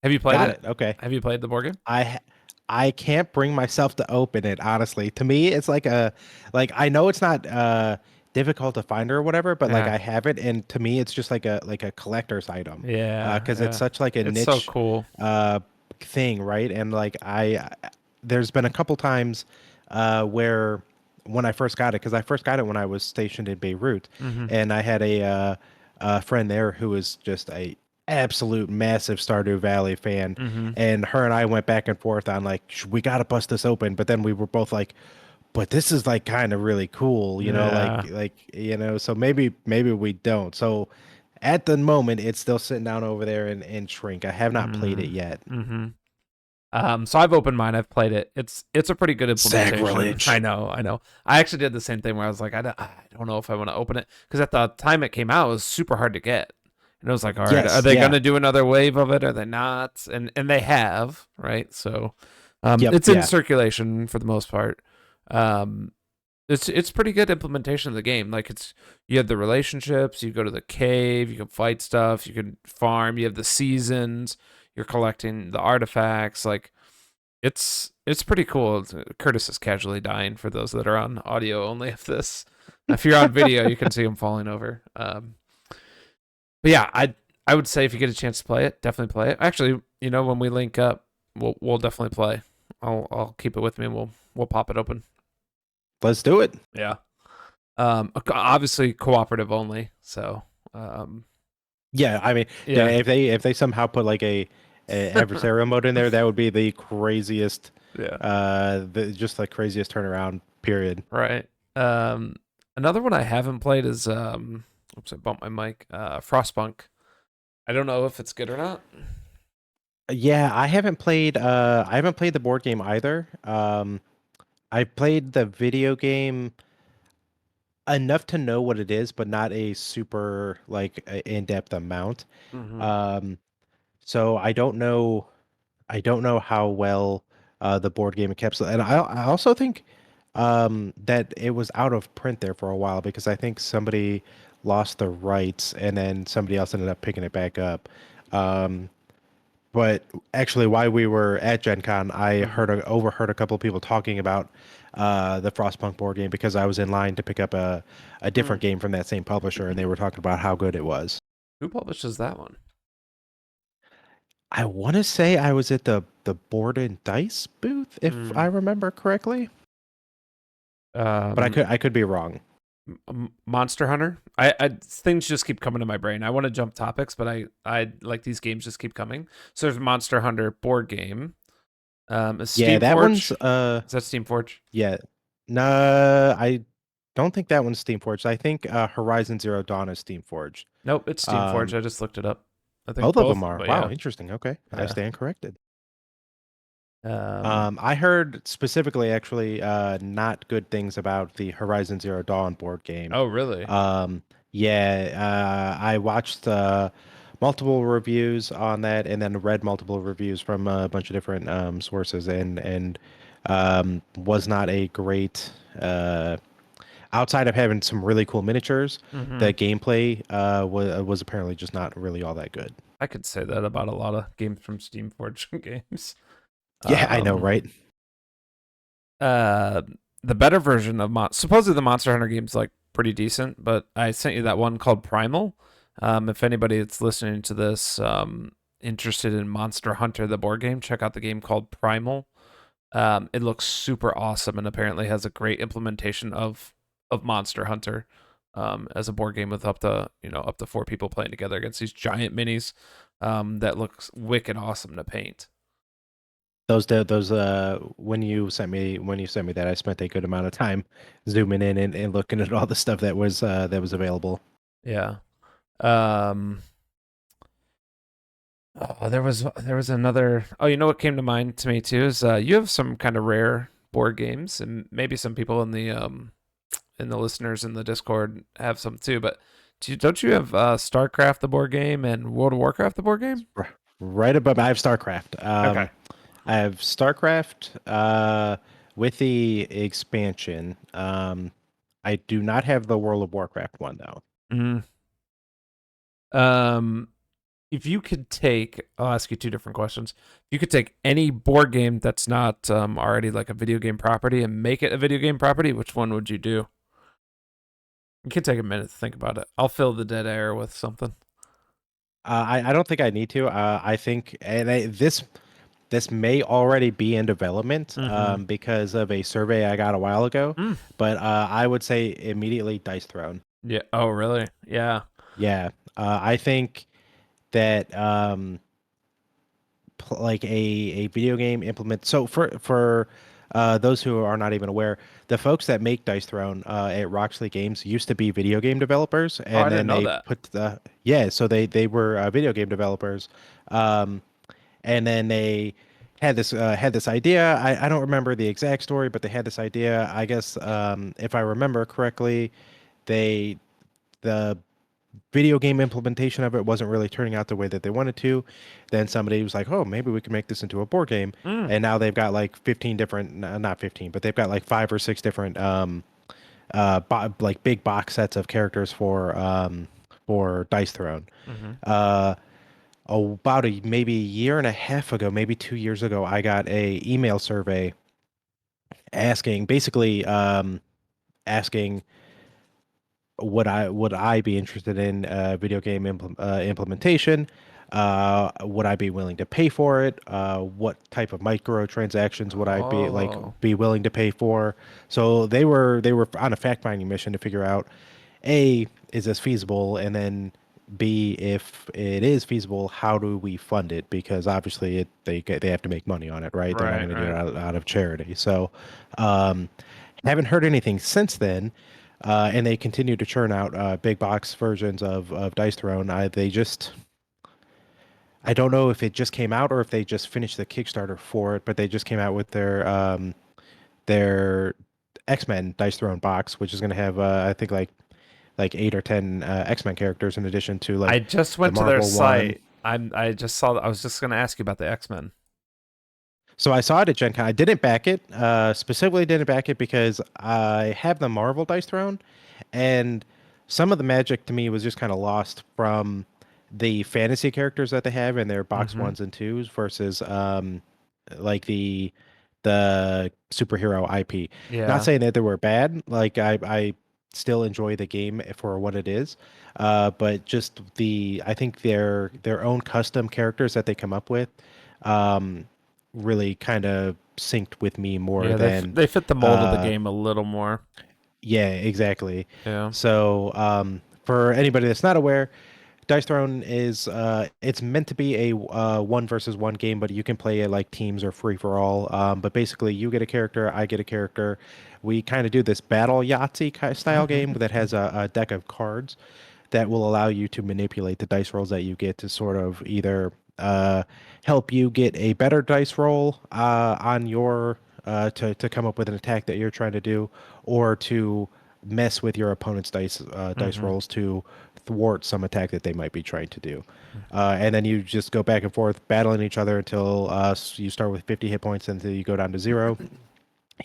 Have you played Got it? it. Okay. Have you played the board game? I I can't bring myself to open it, honestly. To me, it's like a like I know it's not difficult to find or whatever, but like Yeah. I have it and to me it's just like a collector's item. Yeah. Because it's Yeah. such like a It's so niche cool. uh thing, right? And like there's been a couple times where when I first got it, because I first got it when I was stationed in Beirut, Mm-hmm. and I had a friend there who was just a absolute massive Stardew Valley fan, Mm-hmm. and her and I went back and forth on like we gotta bust this open, but then we were both like, but this is like kind of really cool, Yeah. so maybe we don't. So at the moment, it's still sitting down over there in shrink. I have not played it yet. Mm-hmm. Mm-hmm. So I've opened mine. I've played it. It's a pretty good implementation. I Sacrilege. know. I know. I actually did the same thing where I was like, I don't know if I want to open it because at the time it came out, it was super hard to get, and it was like, all right, are Yes, they yeah. gonna do another wave of it? Are they not? And they have, right? So, Yep, it's in yeah. circulation for the most part. Um, it's pretty good implementation of the game. Like you have the relationships, you go to the cave, you can fight stuff, you can farm, you have the seasons, you're collecting the artifacts. Like it's pretty cool. Curtis is casually dying for those that are on audio only of this. If you're on video, you can see him falling over. But yeah, I would say if you get a chance to play it, definitely play it. Actually, when we link up, we'll definitely play. I'll keep it with me and we'll pop it open. Let's do it. Yeah. Obviously cooperative only. So, Yeah, I mean, yeah, yeah, if they somehow put like a adversarial mode in there, that would be the craziest, yeah, just the craziest turnaround period. right. Another one I haven't played is oops, I bumped my mic. Frostpunk. I don't know if it's good or not. Yeah, I haven't played the board game either. I played the video game enough to know what it is, but not a super like in-depth amount. Mm-hmm. Um, so I don't know how well the board game encapsulates. And I also think that it was out of print there for a while because I think somebody lost the rights and then somebody else ended up picking it back up. Um, but actually, while we were at Gen Con, I Mm-hmm. overheard a couple of people talking about the Frostpunk board game because I was in line to pick up a different game from that same publisher, and they were talking about how good it was. Who publishes that one? I want to say I was at the Board and Dice booth, if I Mm. remember correctly, but Um, I could be wrong. Monster Hunter. I things just keep coming to my brain. I want to jump topics, but I like these games just keep coming. So there's Monster Hunter board game. Is Yeah, that one's Steamforge? Is that Steamforge? yeah. No, I don't think that one's Steamforged. I think Horizon Zero Dawn is Steamforged. Nope, it's Steamforge. Um, I just looked it up. I think both of them both, are. but Wow, yeah, interesting. Okay, I yeah. stand corrected. Um, I heard specifically, actually, not good things about the Horizon Zero Dawn board game. oh really? Yeah, I watched multiple reviews on that, and then read multiple reviews from a bunch of different sources, and was not a great. Outside of having some really cool miniatures, Mm-hmm. the gameplay was apparently just not really all that good. I could say that about a lot of games from Steamforge games. Yeah, I know, Um, right? uh, the better version of supposedly the Monster Hunter game's like pretty decent, but I sent you that one called Primal. If anybody that's listening to this interested in Monster Hunter the board game, check out the game called Primal. It looks super awesome and apparently has a great implementation of Monster Hunter as a board game with up to 4 people playing together against these giant minis that looks wicked awesome to paint. Those when you sent me that, I spent a good amount of time zooming in and looking at all the stuff that was available. Yeah. Um, oh, there was another. Oh, you know what came to mind to me too is you have some kind of rare board games, and maybe some people in the listeners in the Discord have some too. But don't you have StarCraft the board game and World of Warcraft the board game? Right above, I have StarCraft. Okay. I have StarCraft with the expansion. I do not have the World of Warcraft one though. Mm. Um, if you could take, I'll ask you 2 different questions. If you could take any board game that's not already like a video game property and make it a video game property, which one would you do? You can take a minute to think about it. I'll fill the dead air with something. I don't think I need to. I think this may already be in development Mm-hmm. because of a survey I got a while ago. Mm. But I would say immediately Dice Throne. Yeah. Oh, really? Yeah. Yeah, I think that like a video game implement. So for those who are not even aware, the folks that make Dice Throne at Roxley Games used to be video game developers, Oh, I and didn't then know they that. put the yeah, so they were video game developers, um, and then they had this idea. I don't remember the exact story, but they had this idea. I guess if I remember correctly, they the video game implementation of it wasn't really turning out the way that they wanted to. Then somebody was like, "Oh, maybe we can make this into a board game." Mm. And now they've got like 15 different, not 15, but they've got like 5 or 6 different like big box sets of characters for Dice Throne. Mm-hmm. Uh about maybe a year and a half ago, maybe 2 years ago, I got a email survey asking basically asking would I be interested in video game implementation? Would I be willing to pay for it? What type of microtransactions would I Oh. be willing to pay for? So they were on a fact finding mission to figure out a, is this feasible, and then B, if it is feasible, how do we fund it? Because obviously they have to make money on it, right? They're not Right. going to do it Right. out of charity. So um, haven't heard anything since then. And they continue to churn out big box versions of Dice Throne. I don't know if it just came out or if they just finished the Kickstarter for it, but they just came out with their X-Men Dice Throne box, which is going to have I think like 8 or 10 X-Men characters in addition to I like just the went to their Marvel one. site. I just saw that. I was just gonna ask you about the X-Men. So I saw it at Gen Con. I didn't back it. Specifically didn't back it because I have the Marvel Dice Throne, and some of the magic to me was just kind of lost from the fantasy characters that they have in their box Mm-hmm. ones and twos versus like the superhero IP. Not Yeah. saying that they were bad. Like I still enjoy the game for what it is. But just I think their own custom characters that they come up with um really kind of synced with me more Yeah. than They fit the mold of the uh game a little more. yeah, exactly. Yeah. So for anybody that's not aware, Dice Throne is it's meant to be a one versus one game, but you can play it like teams or free for all. But basically, you get a character, I get a character. We kind of do this battle Yahtzee style game that has a deck of cards that will allow you to manipulate the dice rolls that you get to sort of either help you get a better dice roll on your to come up with an attack that you're trying to do, or to mess with your opponent's dice Mm-hmm. rolls to thwart some attack that they might be trying to do. And then you just go back and forth battling each other until you start with 50 hit points until you go down to 0.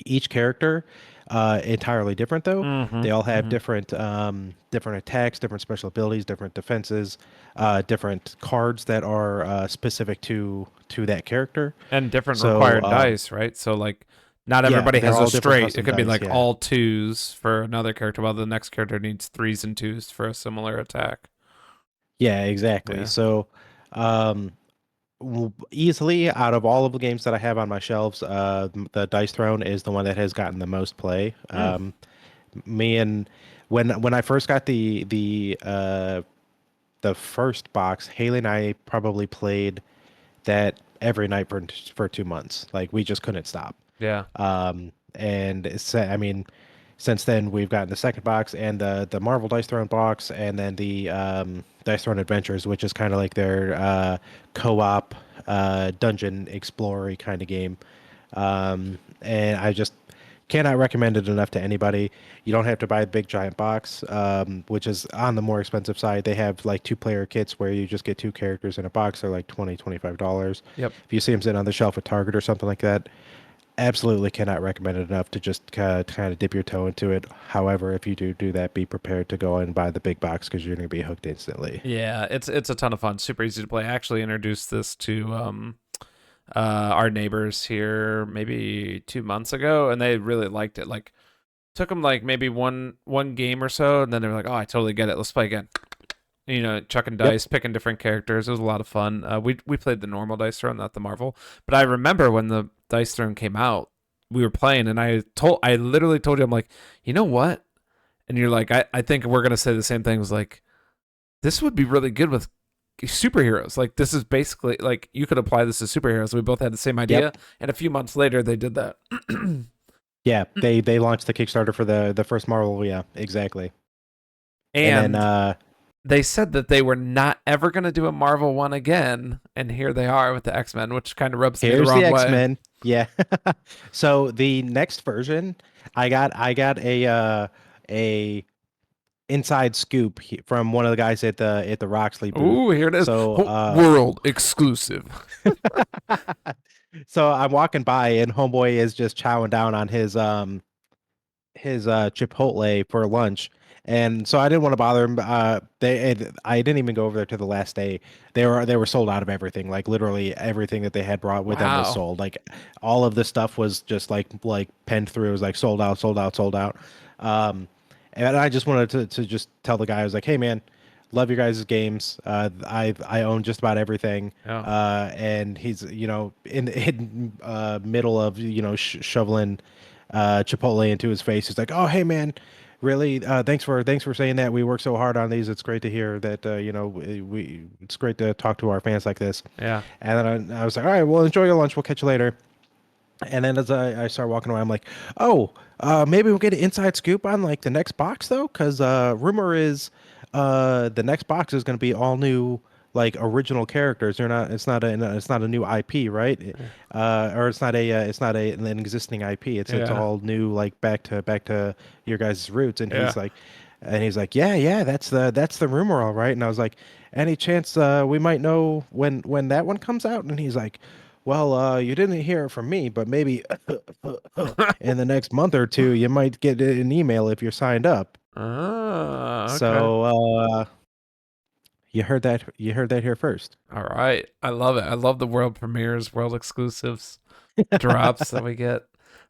Each character entirely different though. Mm-hmm. They all have Mm-hmm. different attacks, different special abilities, different defenses, different cards that are specific to that character. And different So required dice, right? So like Not Yeah, everybody they're has a all different straight. It custom could be dice. like Yeah. all twos for another character, while the next character needs threes and twos for a similar attack. Yeah, exactly. Yeah. So, um, easily out of all of the games that I have on my shelves, the Dice Throne is the one that has gotten the most play. Mm, Me and when I first got the first box, Haley and I probably played that every night for 2 months. Like we just couldn't stop. yeah. And I mean, since then we've gotten the second box and the Marvel Dice Throne box, and then the Dice Throne Adventures, which is kind of like their co-op dungeon explorer kind of game. And I just cannot recommend it enough to anybody. You don't have to buy the big giant box, which is on the more expensive side. They have like two-player kits where you just get two characters in a box. They're like $25. Yep. If you see them sitting on the shelf at Target or something like that, absolutely cannot recommend it enough to just kind of dip your toe into it. However, if you do that, be prepared to go and buy the big box because you're going to be hooked instantly. Yeah, it's a ton of fun. Super easy to play. I actually introduced this to our neighbors here maybe 2 months ago, and they really liked it. Like took them like maybe one game or so, and then they were like, "Oh, I totally get it. Let's play again." You know, chucking Yep. dice, picking different characters. It was a lot of fun. We played the normal dice throne, not the Marvel. But I remember when the dice throne came out, we were playing, and I literally told you, I'm like, you know what? And you're like, I think we're gonna say the same thing. It was like, this would be really good with superheroes. Like this is basically like you could apply this to superheroes. We both had the same idea, Yep. and a few months later they did that. Yeah, they launched the Kickstarter for the first Marvel. Yeah, exactly. And then And they said that they were not ever going to do a Marvel one again, and here they are with the X-Men, which kind of rubs me the here's the wrong way. X-Men. Yeah. So the next version, I got a inside scoop from one of the guys at the Roxley booth. Ooh, here it is. So World exclusive. so I'm walking by and homeboy is just chowing down on his Chipotle for lunch. And so I didn't want to bother him. I didn't even go over there to the last day. They were sold out of everything. Like literally everything that they had brought with them was Wow. sold. Like all of the stuff was just like penned through. It was like sold out, sold out, sold out. Um, and I just wanted to just tell the guy, I was like, hey man, love your guys' games. I own just about everything. Yeah. And he's in middle of shoveling Chipotle into his face. He's like, "Oh, hey man, really? Thanks for saying that. We work so hard on these. It's great to hear that. It's great to talk to our fans like this." Yeah. And then I was like, "All right, well, enjoy your lunch. We'll catch you later." And then as I start walking away, I'm like, "Oh, maybe we'll get an inside scoop on like the next box though, because rumor is the next box is going to be all new." Like original characters, they're not. It's not a new IP, right? Or it's not an existing IP. It's Yeah. all new, like back to your guys' roots. And Yeah. he's like, yeah, that's the rumor, all right. And I was like, any chance we might know when that one comes out? And he's like, well, you didn't hear it from me, but maybe in the next month or two, you might get an email if you're signed up. Oh, okay. So you heard that here first. All right. I love it. I love the world premieres, world exclusives, drops that we get.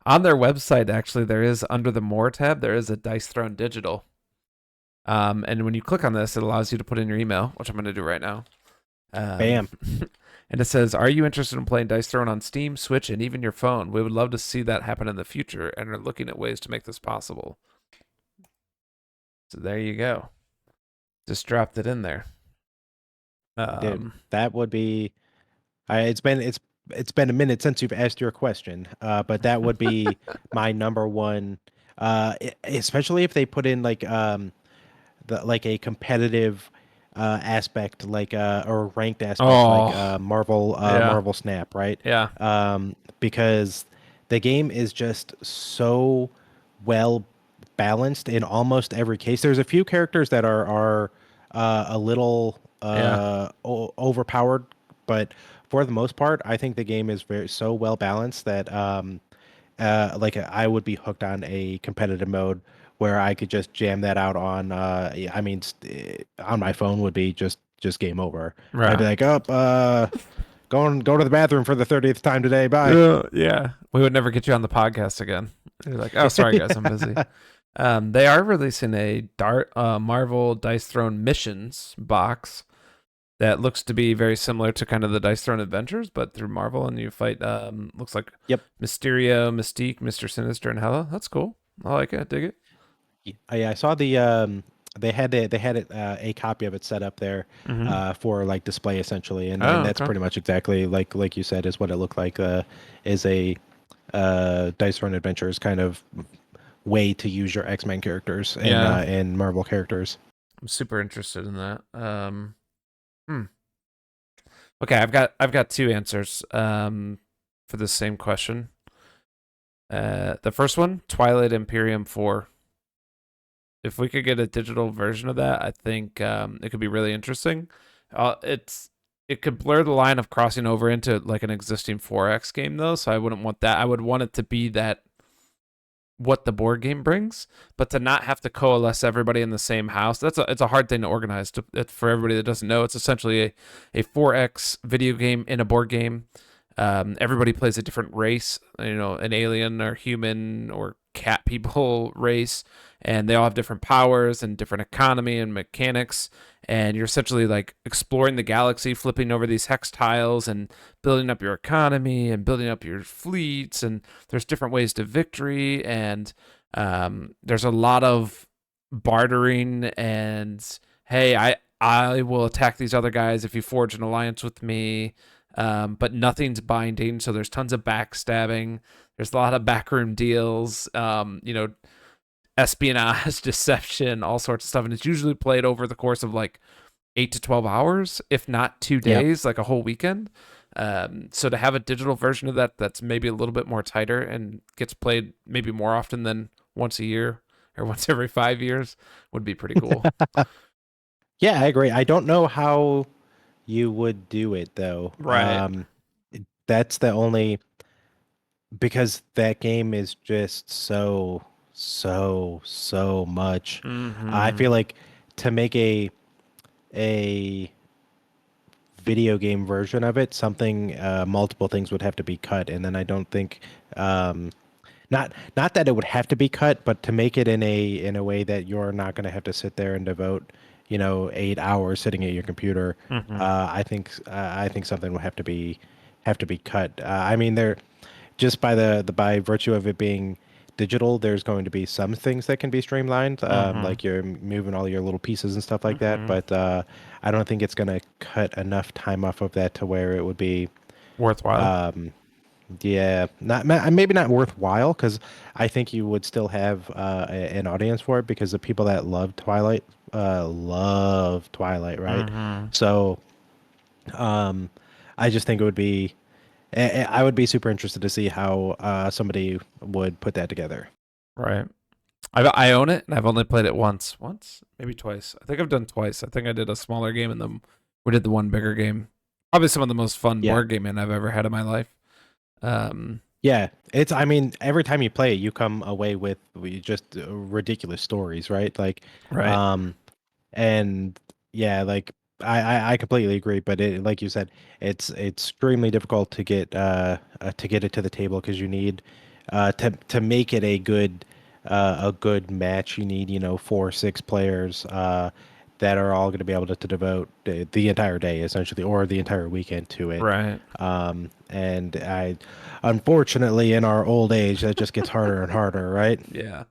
On their website, actually, there is under the More tab, there is a Dice Throne Digital. And when you click on this, it allows you to put in your email, which I'm going to do right now. Bam. And it says, "Are you interested in playing Dice Throne on Steam, Switch, and even your phone? We would love to see that happen in the future and are looking at ways to make this possible." So there you go. Just dropped it in there. Dude, that would be. It's been a minute since you've asked your question, but that would be my number one. Especially if they put in like a competitive aspect, like or ranked aspect, like Oh, yeah, Marvel Snap, right? yeah, Because the game is just so well balanced in almost every case. There's a few characters that are a little yeah, overpowered, but for the most part, I think the game is so well balanced that like I would be hooked on a competitive mode where I could just jam that out on I mean on my phone would be just game over. I'd be right. like, "Up, Go to the bathroom for the 30th time today. Bye. Yeah. We would never get you on the podcast again. You're like, oh, sorry guys, I'm busy. They are releasing a Marvel Dice Throne Missions box that looks to be very similar to kind of the Dice Throne Adventures, but through Marvel, and you fight. Looks like Yep. Mysterio, Mystique, Mister Sinister, and Hela. That's cool. I like it. Dig it. I saw the they had it a copy of it set up there Mm-hmm. for like display essentially, and Oh, that's okay. pretty much exactly like you said is what it looked like. Is a Dice Run Adventures kind of way to use your X-Men characters Yeah, and Marvel characters. I'm super interested in that. Hmm. Okay, I've got two answers for the same question. The first one, Twilight Imperium 4. If we could get a digital version of that, I think it could be really interesting. It could blur the line of crossing over into like an existing 4X game though, so I wouldn't want that. I would want it to be that what the board game brings, but to not have to coalesce everybody in the same house. It's a hard thing to organize. For everybody that doesn't know, it's essentially a 4X video game in a board game. Everybody plays a different race, an alien or human or cat people race, and they all have different powers and different economy and mechanics. And you're essentially like exploring the galaxy, flipping over these hex tiles and building up your economy and building up your fleets. And there's different ways to victory, and there's a lot of bartering and hey, I will attack these other guys if you forge an alliance with me. But nothing's binding, so there's tons of backstabbing. There's a lot of backroom deals, espionage, deception, all sorts of stuff, and it's usually played over the course of like 8 to 12 hours, if not two Yeah. days, like a whole weekend. So to have a digital version of that that's maybe a little bit more tighter and gets played maybe more often than once a year or once every 5 years would be pretty cool. Yeah, I agree. I don't know how you would do it though. Right. That's the only because that game is just so much. I Mm-hmm. feel like to make a video game version of it, something multiple things would have to be cut, and then I don't think um, not that it would have to be cut, but to make it in a way that you're not going to have to sit there and devote 8 hours sitting at your computer. Mm-hmm. I think something would have to be cut. I mean, there just by virtue of it being digital, there's going to be some things that can be streamlined, Mm-hmm. like you're moving all your little pieces and stuff like that. Mm-hmm. But I don't think it's going to cut enough time off of that to where it would be, Worthwhile. um, yeah, maybe not worthwhile because I think you would still have an audience for it because the people that love Twilight, right? Mm-hmm. So um, I just think it would be. I would be super interested to see how somebody would put that together. Right. I own it, and I've only played it once, maybe twice. I think I've done twice. I think I did a smaller game, and then we did the one bigger game. Probably some of the most fun Yeah. board gaming I've ever had in my life. Um, Yeah, I mean, every time you play it, you come away with just ridiculous stories, right? Like, right. um, and yeah, like I completely agree. But like you said, it's extremely difficult to get it to the table because you need to make it a good match. You need 4 or 6 players that are all going to be able to devote the entire day essentially or the entire weekend to it. Right. And unfortunately, in our old age, that just gets harder and harder, right? Yeah.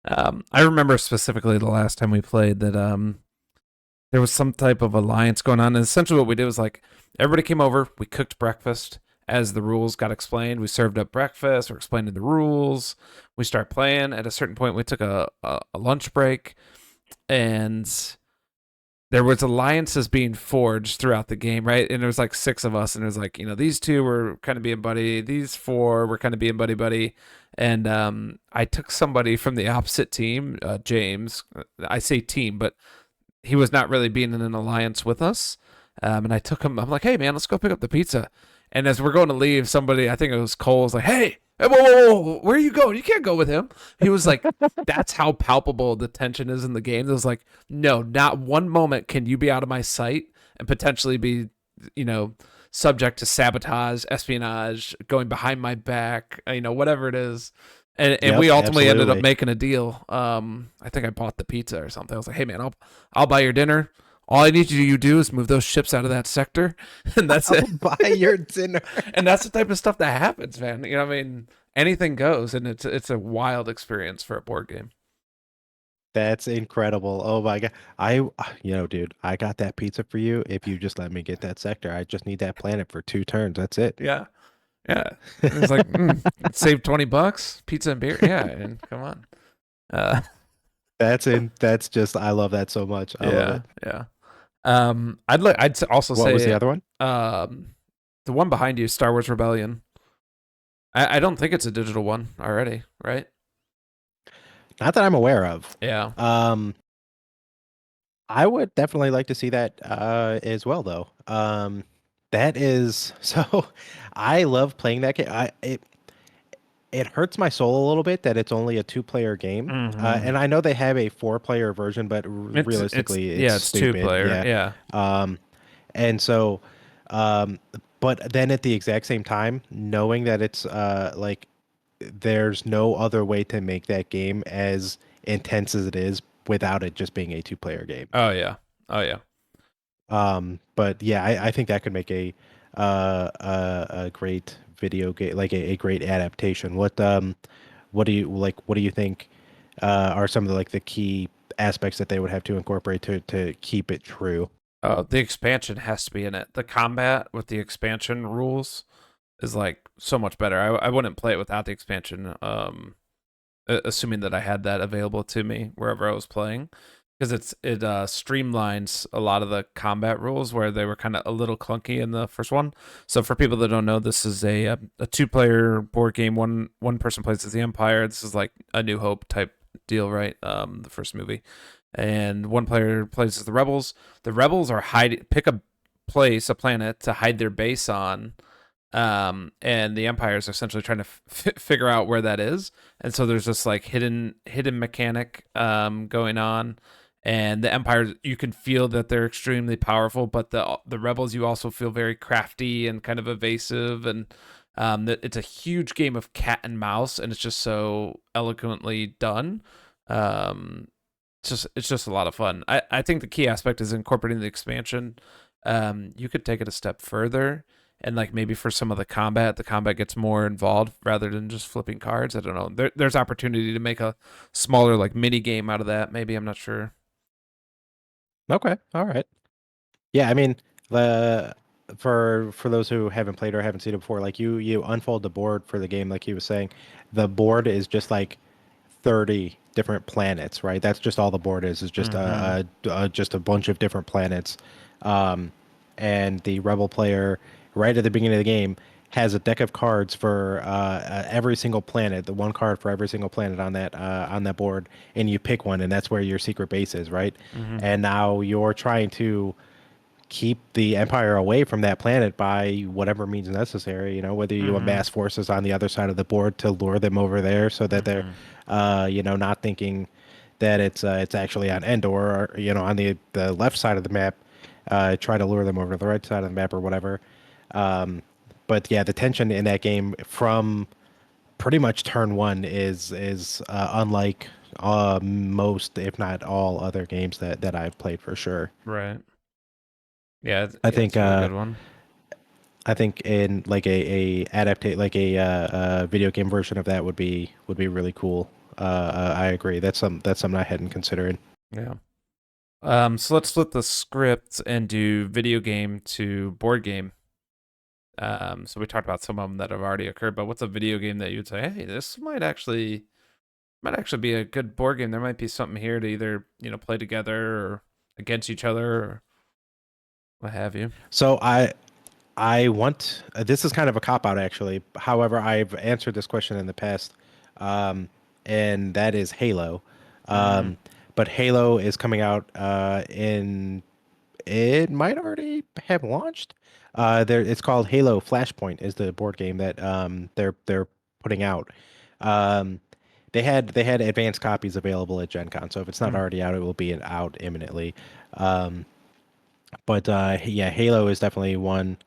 I remember specifically the last time we played that there was some type of alliance going on. And essentially what we did was like everybody came over, we cooked breakfast as the rules got explained. We served up breakfast, we're explaining the rules. We start playing. At a certain point, we took a lunch break, and there was alliances being forged throughout the game, right? And there was like 6 of us, and it was like, these two were kind of being buddy, these 4 were kind of being buddy buddy. And I took somebody from the opposite team, James. I say team, but he was not really being in an alliance with us. And I took him. I'm like, hey man, let's go pick up the pizza. And as we're going to leave, somebody, I think it was Cole, was like, hey, whoa, where are you going? You can't go with him. He was like, that's how palpable the tension is in the game. It was like, no, not one moment can you be out of my sight and potentially be, you know, subject to sabotage, espionage, going behind my back, whatever it is. And Yep, we ultimately ended up absolutely. making a deal. I think I bought the pizza or something. I was like, hey man, I'll buy your dinner. All I need you to do is move those ships out of that sector, and that's I'll it. buy your dinner. And that's the type of stuff that happens, man. What I mean, anything goes, and it's a wild experience for a board game. That's incredible. Oh my God. Dude, I got that pizza for you if you just let me get that sector. I just need that planet for 2 turns. That's it. Yeah, yeah. And it's like, save $20, pizza and beer. Yeah, and come on. Uh, That's just, I love that so much. I love yeah, it. yeah. I'd also What was the say, other one? the one behind you, Star Wars Rebellion. I don't think it's a digital one already, right? Not that I'm aware of. Yeah. Um, I would definitely like to see that as well, though. That is so. I love playing that game. It hurts my soul a little bit that it's only a 2-player game. Mm-hmm. And I know they have a 4-player version, but It's realistically, it's yeah, it's two stupid. player. Yeah. Yeah. Um, and so, um, but then at the exact same time, knowing that it's like there's no other way to make that game as intense as it is without it just being a 2-player game. Oh yeah. Oh yeah. But yeah, I think that could make a great video game, like a great adaptation. What do you like? What do you think are some of the key aspects that they would have to incorporate to keep it true? Oh, the expansion has to be in it. The combat with the expansion rules is like so much better. I wouldn't play it without the expansion. Assuming that I had that available to me wherever I was playing, because it streamlines a lot of the combat rules where they were kind of a little clunky in the first one. So for people that don't know, this is a 2-player board game. One person plays as the Empire. This is like a New Hope type deal, right? The first movie, and one player plays as the Rebels. The Rebels are pick a place, a planet to hide their base on, and the Empire is essentially trying to figure out where that is. And so there's this like hidden mechanic going on, and the Empire, you can feel that they're extremely powerful, but the Rebels, you also feel very crafty and kind of evasive, and it's a huge game of cat and mouse, and it's just so eloquently done. um it's just a lot of fun. I think the key aspect is incorporating the expansion. You could take it a step further, and like maybe for some of the combat gets more involved rather than just flipping cards. I don't know. There's opportunity to make a smaller like mini game out of that. Maybe, I'm not sure. Okay, all right. Yeah, I mean, the for those who haven't played or haven't seen it before, like you unfold the board for the game, like he was saying, the board is just like 30 different planets, right? That's just all the board is just Mm-hmm. just a bunch of different planets. Um, and the rebel player, right at the beginning of the game, has a deck of cards for every single planet, the one card for every single planet on that board, and you pick one, and that's where your secret base is, right? Mm-hmm. And now you're trying to keep the empire away from that planet by whatever means necessary, whether you Mm-hmm. amass forces on the other side of the board to lure them over there so that they're Mm-hmm. not thinking that it's actually on Endor, or on the left side of the map, try to lure them over to the right side of the map or whatever. um, but yeah, the tension in that game from pretty much turn one is unlike most, if not all, other games that I've played for sure. Right. Yeah. I Yeah. think It's a really good one. I think in like a adaptate like a video game version of that would be really cool. I agree. That's something I hadn't considered. Yeah. So let's flip the script and do video game to board game. So we talked about some of them that have already occurred, but what's a video game that you'd say, hey, this might actually be a good board game. There might be something here to either play together or against each other or what have you. So I want this is kind of a cop out actually. However, I've answered this question in the past, um, and that is Halo. Mm, Um, but Halo is coming out in it might already have launched. It's called Halo Flashpoint is the board game that they're putting out. Um, they had advanced copies available at Gen Con, so if it's not mm, already out, it will be out imminently. Um, but yeah, Halo is definitely one.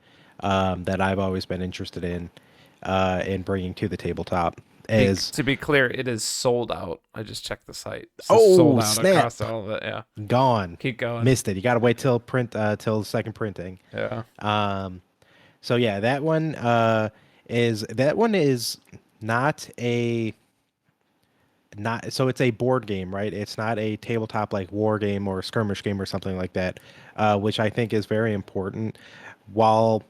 that I've always been interested in bringing to the tabletop. As To be clear, it is sold out. I just checked the site. So sold oh out across snap, all of it. Yeah. gone, Keep going. missed it. You got to wait till print till the second printing. Yeah. Um, so yeah, that one is not a not so it's a board game, right? It's not a tabletop like war game or skirmish game or something like that, which I think is very important. While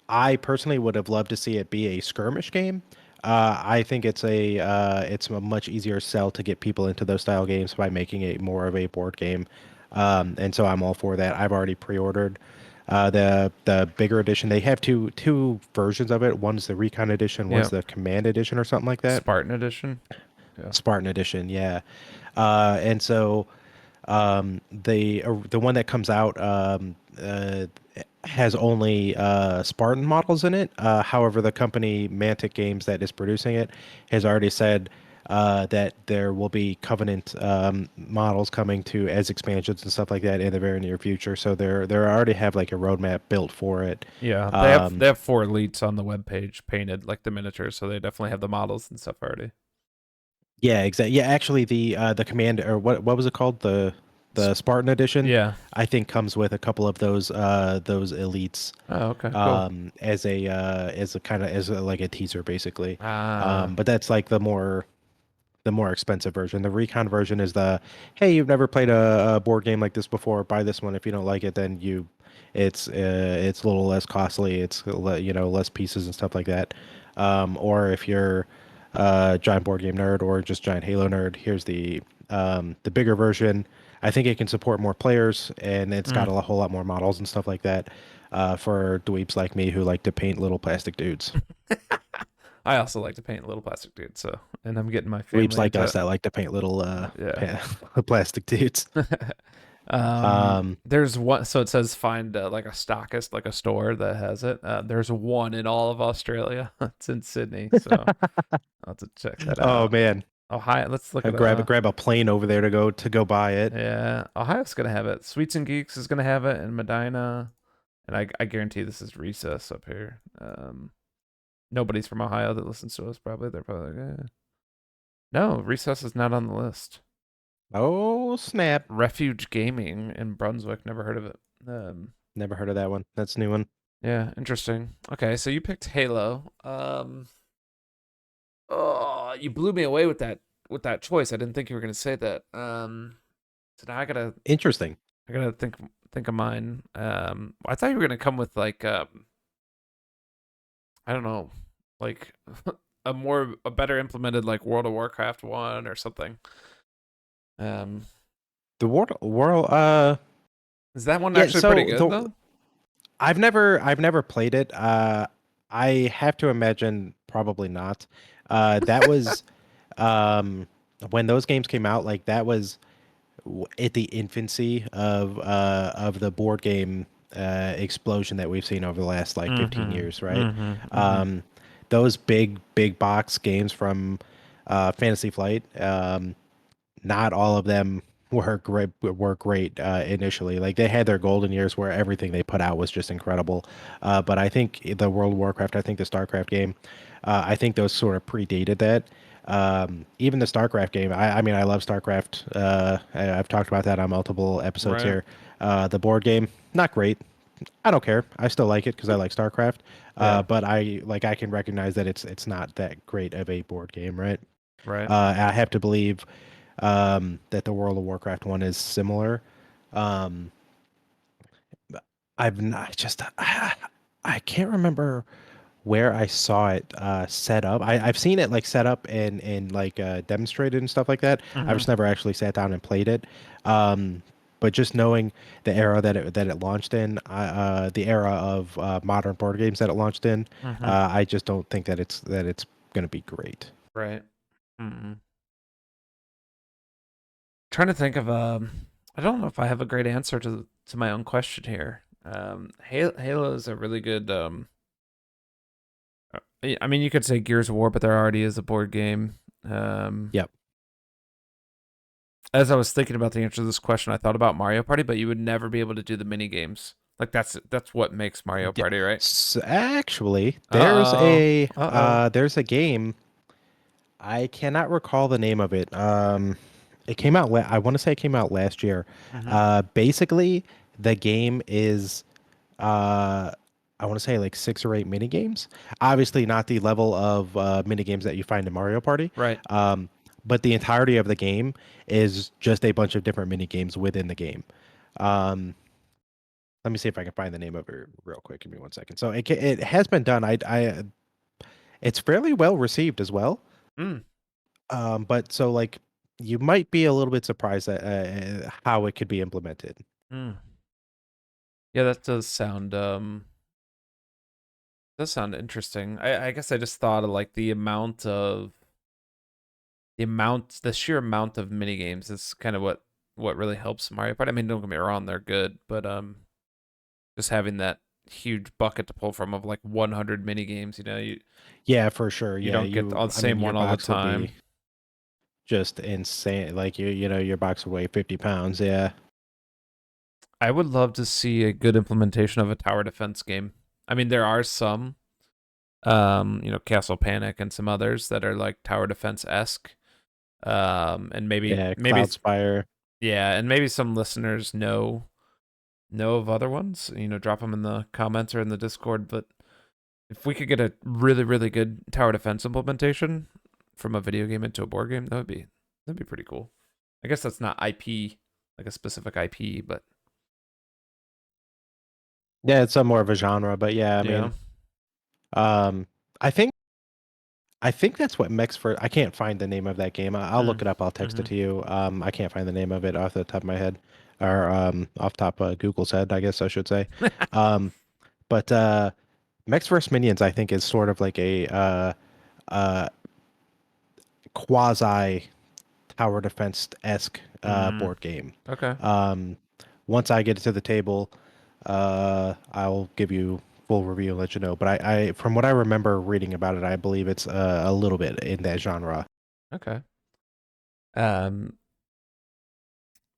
I personally would have loved to see it be a skirmish game, I think it's a much easier sell to get people into those style games by making it more of a board game, and so I'm all for that. I've already pre-ordered the bigger edition. They have two versions of it. One's the Recon edition, one's Yeah. the Command edition or something like that. Spartan edition. Yeah. Spartan edition, yeah. And so the one that comes out has only Spartan models in it. However, the company Mantic Games that is producing it has already said that there will be Covenant models coming to as expansions and stuff like that in the very near future. So they already have like a roadmap built for it. Yeah. Um, They have 4 elites on the webpage painted like the miniatures, so they definitely have the models and stuff already. Yeah, exactly. Yeah, actually, the command or what was it called? The S- Spartan edition, Yeah. I think comes with a couple of those elites Oh, okay. Cool. as a kind of like a teaser basically. Ah. But that's like the more expensive version. The Recon version is the hey, you've never played a board game like this before. Buy this one. If you don't like it, then it's a little less costly. It's less pieces and stuff like that. Or if you're a giant board game nerd or just giant Halo nerd, here's the bigger version. I think it can support more players and it's got Mm. a whole lot more models and stuff like that for dweebs like me who like to paint little plastic dudes. I also like to paint little plastic dudes, so and I'm getting my Dweebs family like into us it. that like to paint little Yeah. plastic dudes. Um, There's one. So it says find like a stockist, like a store that has it. There's one in all of Australia. It's in Sydney, so I'll have to check that oh out. man, Ohio. Let's look I at grab a plane over there to go buy it. Yeah, Ohio's gonna have it. Sweets and Geeks is gonna have it in Medina, and I guarantee this is Recess up here. Nobody's from Ohio that listens to us. Probably they're probably like, no, Recess is not on the list. Oh snap! Refuge Gaming in Brunswick. Never heard of it. Never heard of that one. That's a new one. Yeah, interesting. Okay, so you picked Halo. Oh, you blew me away with that choice. I didn't think you were gonna say that. So now Interesting. I gotta think of mine. I thought you were gonna come with like I don't know, like a better implemented like World of Warcraft one or something. Um, The world. is that one Yeah. actually pretty So good the though? I've never played it. I have to imagine probably not. That was um when those games came out. Like that was at the infancy of the board game explosion that we've seen over the last like 15 Mm-hmm. years, right? Mm-hmm. Mm-hmm. Um, those big box games from Fantasy Flight, not all of them were great initially. Like they had their golden years where everything they put out was just incredible. But I think the World of Warcraft, I think the StarCraft game, I think those sort of predated that. Even the StarCraft game, I mean, I love StarCraft. I've talked about that on multiple episodes Right. here. The board game, not great. I don't care. I still like it because I like StarCraft. Yeah. But I can recognize that it's not that great of a board game, right? Right. I have to believe that the World of Warcraft one is similar. Um, I've not just I can't remember where I saw it set up. I've seen it like set up and like demonstrated and stuff like that. I've Mm-hmm. just never actually sat down and played it. But just knowing the era that it launched in, the era of modern board games that it launched in, Mm-hmm. I just don't think that it's gonna be great. Right. Mm-hmm. Trying to think of I don't know if I have a great answer to my own question here. Halo is a really good I mean you could say Gears of War, but there already is a board game. Um Yep. as I was thinking about the answer to this question, I thought about Mario Party, but you would never be able to do the mini games. Like that's what makes Mario Yeah. Party, right? Actually, Uh-oh. Uh-oh. there's a game. I cannot recall the name of it. It came out. I want to say it came out last year. Mm-hmm. Basically, the game is uh, I want to say like 6 or 8 mini games. Obviously, not the level of mini games that you find in Mario Party. Right. Um, but the entirety of the game is just a bunch of different mini games within the game. Um, Let me see if I can find the name of it real quick. Give me 1 second. So it has been done. It's fairly well received as well. Mm. But so like you might be a little bit surprised at how it could be implemented. Mm. Yeah, that does sound interesting. I guess I just thought of like the sheer amount of mini games is kind of what really helps Mario Party. I mean, don't get me wrong, they're good, but just having that huge bucket to pull from of like 100 mini games, Yeah, for sure. you Yeah, don't get the I mean, same your one all the box would be time. just insane. Like your box would weigh 50 pounds. Yeah. I would love to see a good implementation of a tower defense game. I mean, there are some, Castle Panic and some others that are like tower defense esque. And Yeah, maybe, Cloud Spire. yeah, and maybe some listeners know of other ones. Drop them in the comments or in the Discord. But if we could get a really really good tower defense implementation from a video game into a board game, that'd be pretty cool. I guess that's not IP, like a specific IP, but Yeah, it's some more of a genre, but yeah, I yeah. mean, um, I think I think that's what Mex for. I can't find the name of that game. I'll look Mm. it up. I'll text it Hmm. to you. I can't find the name of it off the top of my head, or off top Google's head, I guess I should say. Um, but Mechs vs Minions, I think, is sort of like a uh, quasi tower defense esque Mm. board game. Okay. Um, Once I get it to the table, I'll give you full review and let you know. But from what I remember reading about it, I believe it's a little bit in that genre. Okay. Um,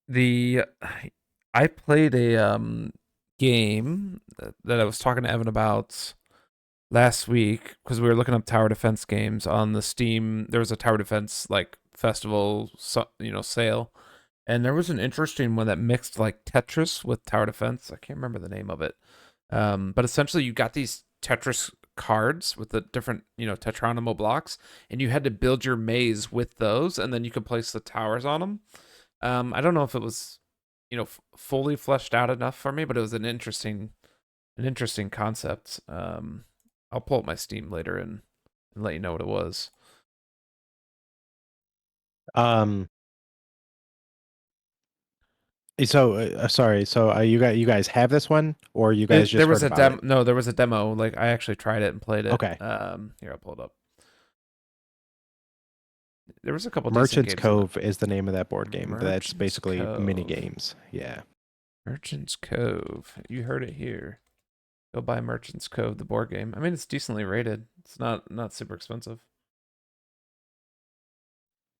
the I played a game that I was talking to Evan about last week because we were looking up tower defense games on the Steam. There was a tower defense like festival, sale, and there was an interesting one that mixed like Tetris with tower defense. I can't remember the name of it, but essentially you got these Tetris cards with the different Tetronimo blocks, and you had to build your maze with those, and then you could place the towers on them. I don't know if it was fully fleshed out enough for me, but it was an interesting concept. I'll pull up my Steam later and let you know what it was. Um, so sorry. So you guys have this one, or you guys There just was heard a about it? demo. No, there was a demo. Like I actually tried it and played it. Okay. Here I'll pull it up. There was a couple decent Merchant's games in it. Cove is the name of that board game. That's Merchant's basically mini Cove. games. Yeah. Merchant's Cove. You heard it here. Go buy Merchant's Cove, the board game. I mean, it's decently rated. It's not super expensive.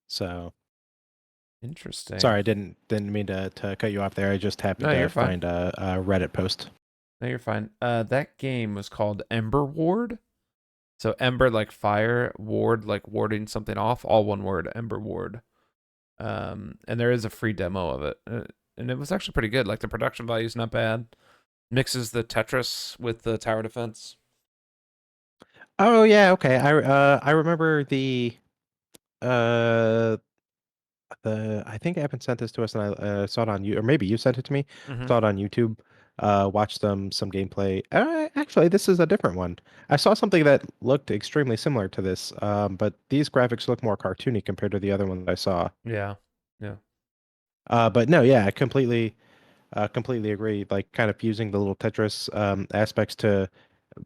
So Interesting. sorry, I didn't mean to cut you off there. I just happened No, you're to fine. find a Reddit post. No, you're fine. That game was called Ember Ward. So Ember like fire, Ward like warding something off. All one word, Ember Ward. And there is a free demo of it, and it was actually pretty good. Like the production value is not bad. Mixes the Tetris with the tower defense. Oh yeah, okay. I remember uh I think Evan sent this to us and I saw it on you, or maybe you sent it to me. Mm-hmm. Saw it on YouTube. Watched some gameplay. Actually, this is a different one. I saw something that looked extremely similar to this, but these graphics look more cartoony compared to the other one that I saw. Yeah, yeah, But no, yeah, I completely agree. Like kind of using the little Tetris aspects to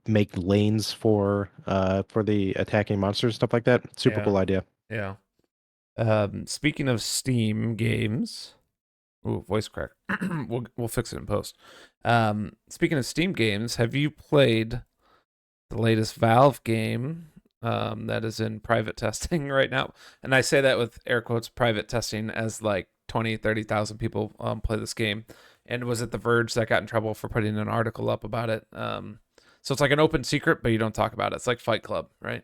make lanes for the attacking monsters, stuff like that. Super yeah, cool idea. yeah. Speaking of Steam games, ooh, voice crack. We'll fix it in post. Speaking of Steam games, have you played the latest Valve game that is in private testing right now? And I say that with air quotes private testing as like 20, 30,000 people play this game. and was it The Verge that got in trouble for putting an article up about it. So it's like an open secret, but you don't talk about it. It's like Fight Club, right?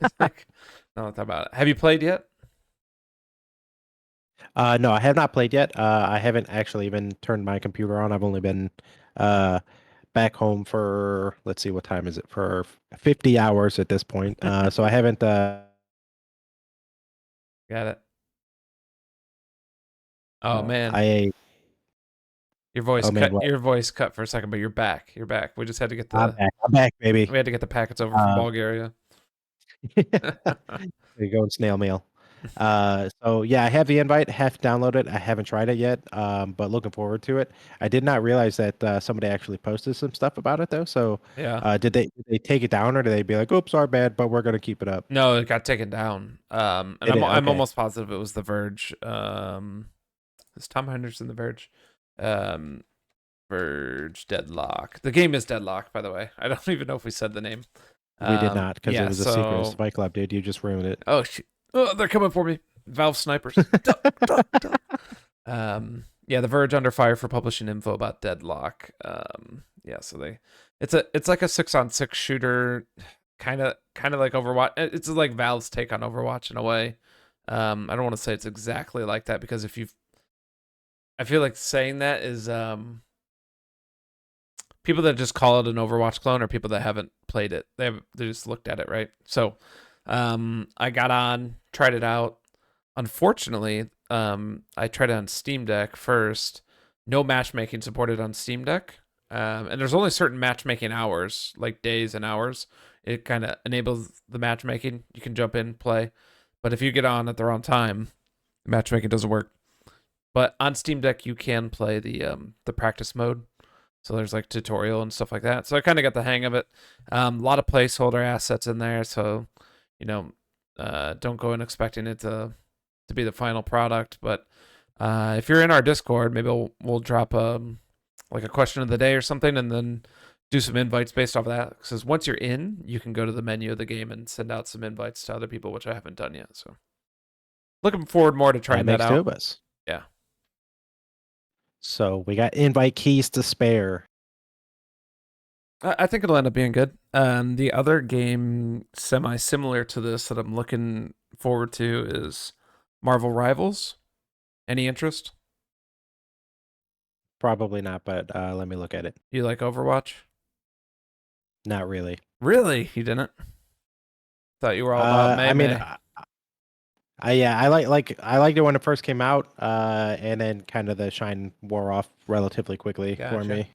It's like don't talk about it. Have you played yet? No, I have not played yet. I haven't actually even turned my computer on. I've only been uh, back home for, let's see, what time is it? For 50 hours at this point. So I haven't. Got it. Oh man, I your voice oh man, cut. what? Your voice cut for a second, but you're back. You're back. We just had to get I'm the back. I'm back, baby. we had to get the packets over from Uh, Bulgaria. There you go in snail mail. So yeah, I have the invite, have downloaded it. I haven't tried it yet, but looking forward to it. I did not realize that somebody actually posted some stuff about it though. So Yeah. did they take it down or did they be like, "Oops, our bad, but we're gonna keep it up"? No, it got taken down. And It is I'm okay. almost positive it was The Verge. Is Tom Henderson The Verge? Um, Verge Deadlock. The game is Deadlock, by the way. I don't even know if we said the name. We did not because it Yeah. was a secret. It's So, Fight Club, dude. You just ruined it. oh shit. Oh, they're coming for me. Valve snipers. Duck, duck, duck. Yeah, The Verge under fire for publishing info about Deadlock. Yeah, so it's like a 6-on-6 shooter, kind of like Overwatch. It's like Valve's take on Overwatch in a way. I don't want to say it's exactly like that because I feel like saying that is people that just call it an Overwatch clone or people that haven't played it. They just looked at it, right? So, I got on, tried it out. Unfortunately, I tried it on Steam Deck first. No matchmaking supported on Steam Deck. And there's only certain matchmaking hours, like days and hours. It kind of enables the matchmaking. You can jump in, play. But if you get on at the wrong time, matchmaking doesn't work. But on Steam Deck, you can play the practice mode. So there's like tutorial and stuff like that. So I kind of got the hang of it. A lot of placeholder assets in there. So, you know, don't go in expecting it to be the final product. But if you're in our Discord, maybe we'll drop like a question of the day or something, and then do some invites based off of that. Because once you're in, you can go to the menu of the game and send out some invites to other people, which I haven't done yet. So looking forward more to That trying that makes two out. of us. Yeah. So we got invite keys to spare. I think it'll end up being good. The other game semi similar to this that I'm looking forward to is Marvel Rivals. Any interest? Probably not, but let me look at it. You like Overwatch? Not really. Really? You didn't? Thought you were all about May I mean, May. yeah, I liked it when it first came out, and then kind of the shine wore off relatively quickly for Gotcha. me.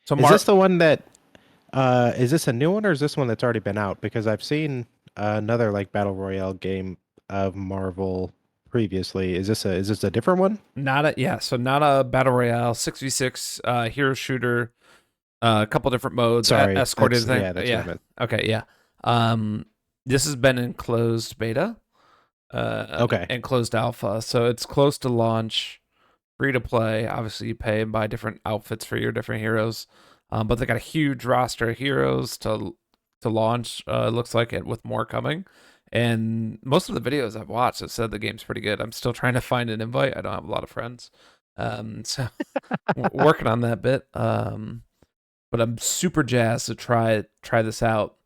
So Is this the one that is this a new one or is this one that's already been out? Because I've seen another like battle royale game of Marvel previously. Is this a different one? so not a battle royale, 6v6 hero shooter, a couple different modes, Sorry, escorted thing. that's what I Yeah. meant. Okay, yeah. This has been in closed beta, Okay. and closed alpha, so it's close to launch. Free to play. Obviously, you pay and buy different outfits for your different heroes, but they got a huge roster of heroes to launch. It looks like it with more coming, and most of the videos I've watched have said the game's pretty good. I'm still trying to find an invite. I don't have a lot of friends, so working on that bit. But I'm super jazzed to try this out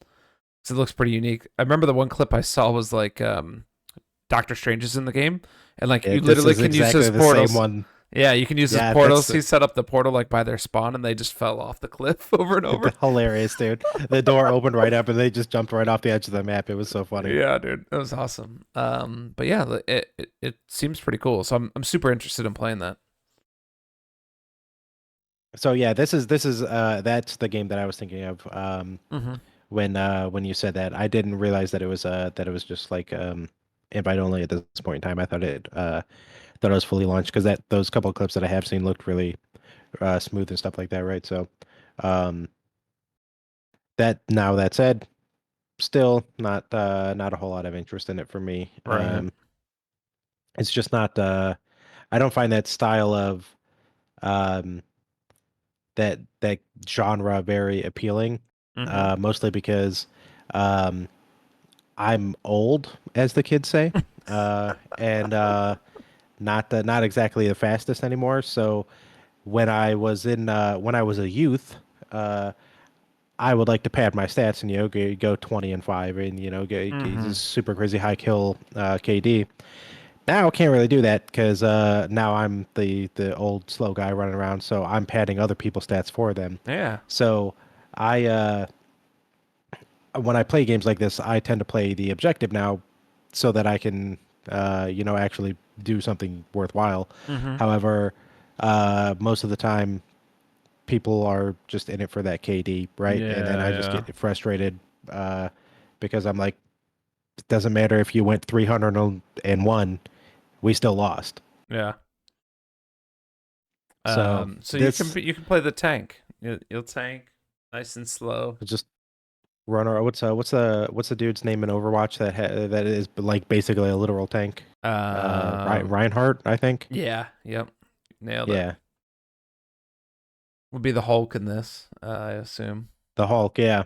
because it looks pretty unique. I remember the one clip I saw was like Doctor Strange is in the game, and like you This literally is can use exactly his the portals. same one. Yeah, you can use his Yeah, portals. He set up the portal like by their spawn, and they just fell off the cliff over and over. hilarious, dude. The door opened right up and they just jumped right off the edge of the map. It was so funny. Yeah, dude, that was awesome. But yeah, it seems pretty cool. So I'm super interested in playing that. So yeah, this is that's the game that I was thinking of Mm-hmm. when you said that. I didn't realize that it was just like invite only at this point in time. I thought it was fully launched because that those couple of clips that I have seen looked really smooth and stuff like that, right? So um that said, still not a whole lot of interest in it for me. Right. It's just not I don't find that style of um that genre very appealing. Mm-hmm. Mostly because um I'm old, as the kids say. And not exactly the fastest anymore. So when I was a youth, uh, I would like to pad my stats and go 20-5 and get Mm-hmm. this super crazy high kill KD. Now I can't really do that because now I'm the old slow guy running around, so I'm padding other people's stats for them. Yeah. So I when I play games like this, I tend to play the objective now, so that I can actually do something worthwhile. Mm-hmm. However, most of the time people are just in it for that KD, right? And then Yeah, I just yeah. get frustrated uh, because I'm like, it doesn't matter if you went 301, we still lost. Yeah. So So this you can play the tank. You'll tank nice and slow. just runner. What's the dude's name in Overwatch that is like basically a literal tank? Um, Reinhardt, I think. yeah, yep. Nailed it. Yeah, Would be the Hulk in this, I assume. the Hulk. Yeah,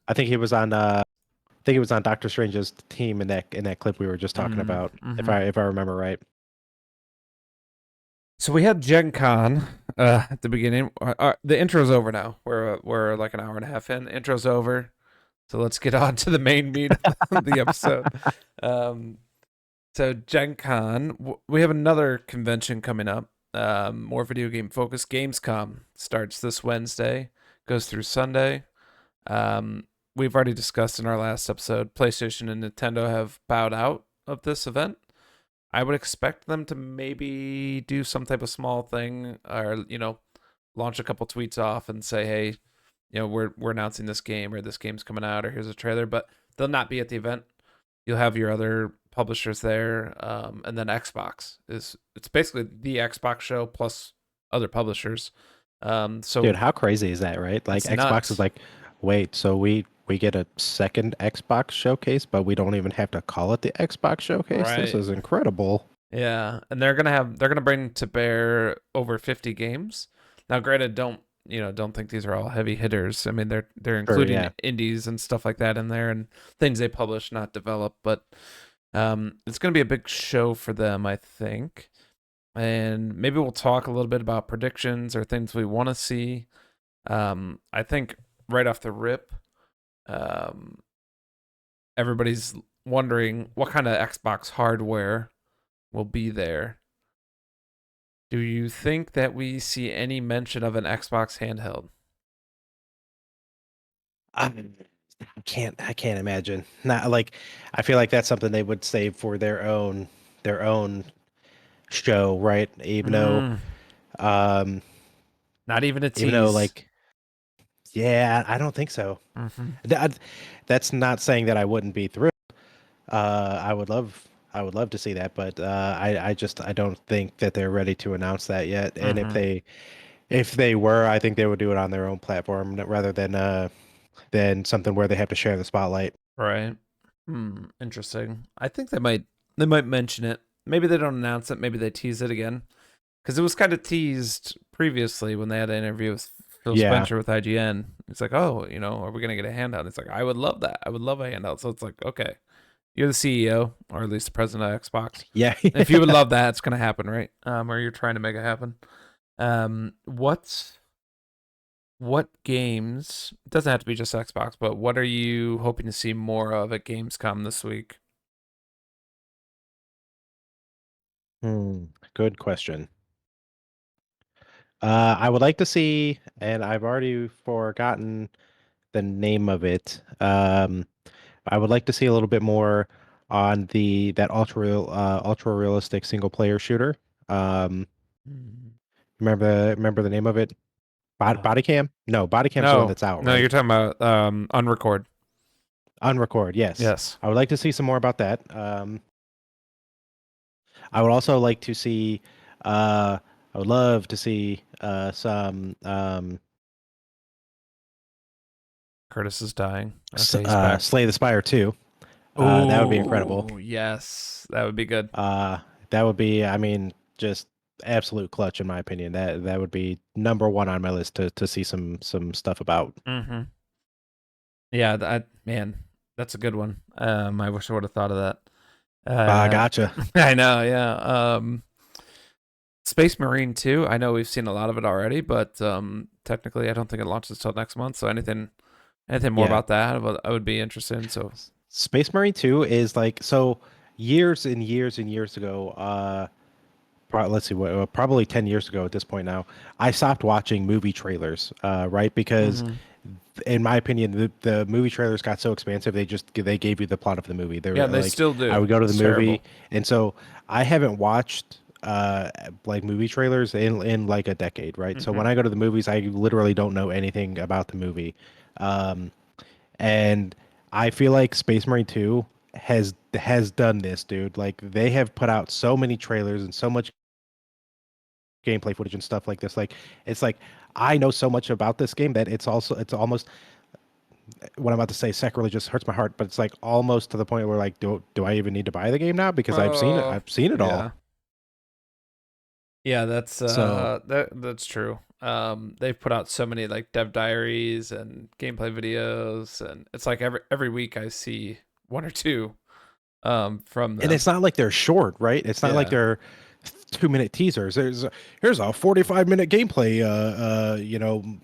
I think he was on. I think he was on Doctor Strange's team in that clip we were just talking about. If Mm-hmm. I remember right. So we had Gen Con at the beginning. The intro's over now. We're like an hour and a half in. Intro's over. So let's get on to the main meat of the episode. Um, so Gen Con, we have another convention coming up. More video game focused. Gamescom starts this Wednesday, goes through Sunday. We've already discussed in our last episode, PlayStation and Nintendo have bowed out of this event. I would expect them to maybe do some type of small thing, or launch a couple tweets off and say, "Hey, we're announcing this game, or this game's coming out, or here's a trailer." But they'll not be at the event. You'll have your other publishers there, and then Xbox it's basically the Xbox show plus other publishers. Dude, So how crazy is that, right? Like it's Xbox is nuts, like, wait, so we get a second Xbox showcase, but we don't even have to call it the Xbox showcase. This right? is incredible. Yeah, and they're gonna bring to bear over 50 games. Now, granted, don't think these are all heavy hitters. I mean, they're Sure, including yeah. indies and stuff like that in there, and things they publish, not develop. But it's gonna be a big show for them, I think. And maybe we'll talk a little bit about predictions or things we want to see. I think right off the rip, um, everybody's wondering what kind of Xbox hardware will be there. Do you think that we see any mention of an Xbox handheld? I I can't imagine. Not like I feel like that's something they would save for their own show, right? Mm, Um not even a even though tease. like yeah, I don't think so. Mm-hmm. That, that's not saying that I wouldn't be thrilled. I would love to see that, but I don't think that they're ready to announce that yet. And if Mm-hmm. they were, I think they would do it on their own platform rather than something where they have to share the spotlight. Right. Interesting. I think they might mention it. Maybe they don't announce it. Maybe they tease it again, because it was kind of teased previously when they had an interview with Phil Yeah, Spencer with IGN. It's like, oh, are we gonna get a handout? It's like, I would love that. I would love a handout. So it's like, okay, you're the CEO, or at least the president of Xbox. yeah. If you would love that, it's gonna happen, right? Or you're trying to make it happen. What games? It doesn't have to be just Xbox, but what are you hoping to see more of at Gamescom this week? Good question. I would like to see, and I've already forgotten the name of it. I would like to see a little bit more on that ultra realistic single player shooter. Um, Hmm. remember the name of it? Body Uh, Cam? No, Body Cam's the one no, that's out, no, right? you're talking about Unrecord. Unrecord, yes. Yes. I would like to see some more about that. I would also like to see. I would love to see some Curtis is dying. Okay, he's back. Slay the Spire 2. That would be incredible. Oh, yes, that would be good. Uh, that would be, I mean, just absolute clutch in my opinion. That would be number one on my list to see some stuff about. Mm-hmm. Yeah, man, that's a good one. I wish I would have thought of that. Uh, Gotcha. I know, yeah. Space Marine 2, I know we've seen a lot of it already, but technically I don't think it launches till next month. So anything more Yeah. about that, I would be interested in. So, Space Marine 2 is like so years and years and years ago. Let's see, probably 10 years ago at this point now, I stopped watching movie trailers, right? Because mhm. in my opinion, the movie trailers got so expansive. They gave you the plot of the movie. They Yeah, were they like, still I do. would go to the It's movie, terrible. and so I haven't watched like movie trailers in like a decade, right? So when Hmm. I go to the movies, I literally don't know anything about the movie, um, and I feel like Space Marine 2 has done this, dude. Like they have put out so many trailers and so much gameplay footage and stuff like this. Like it's like I know so much about this game that it's almost what I'm about to say sacrilegious hurts my heart, but it's like almost to the point where like do I even need to buy the game now because I've seen it. Oh, I've seen it all. yeah. Yeah, that's So that's true. They've put out so many like dev diaries and gameplay videos, and it's like every week I see one or two from and them. it's not like they're short, right? It's not like Yeah. they're 2 minute teasers. Here's a 45-minute gameplay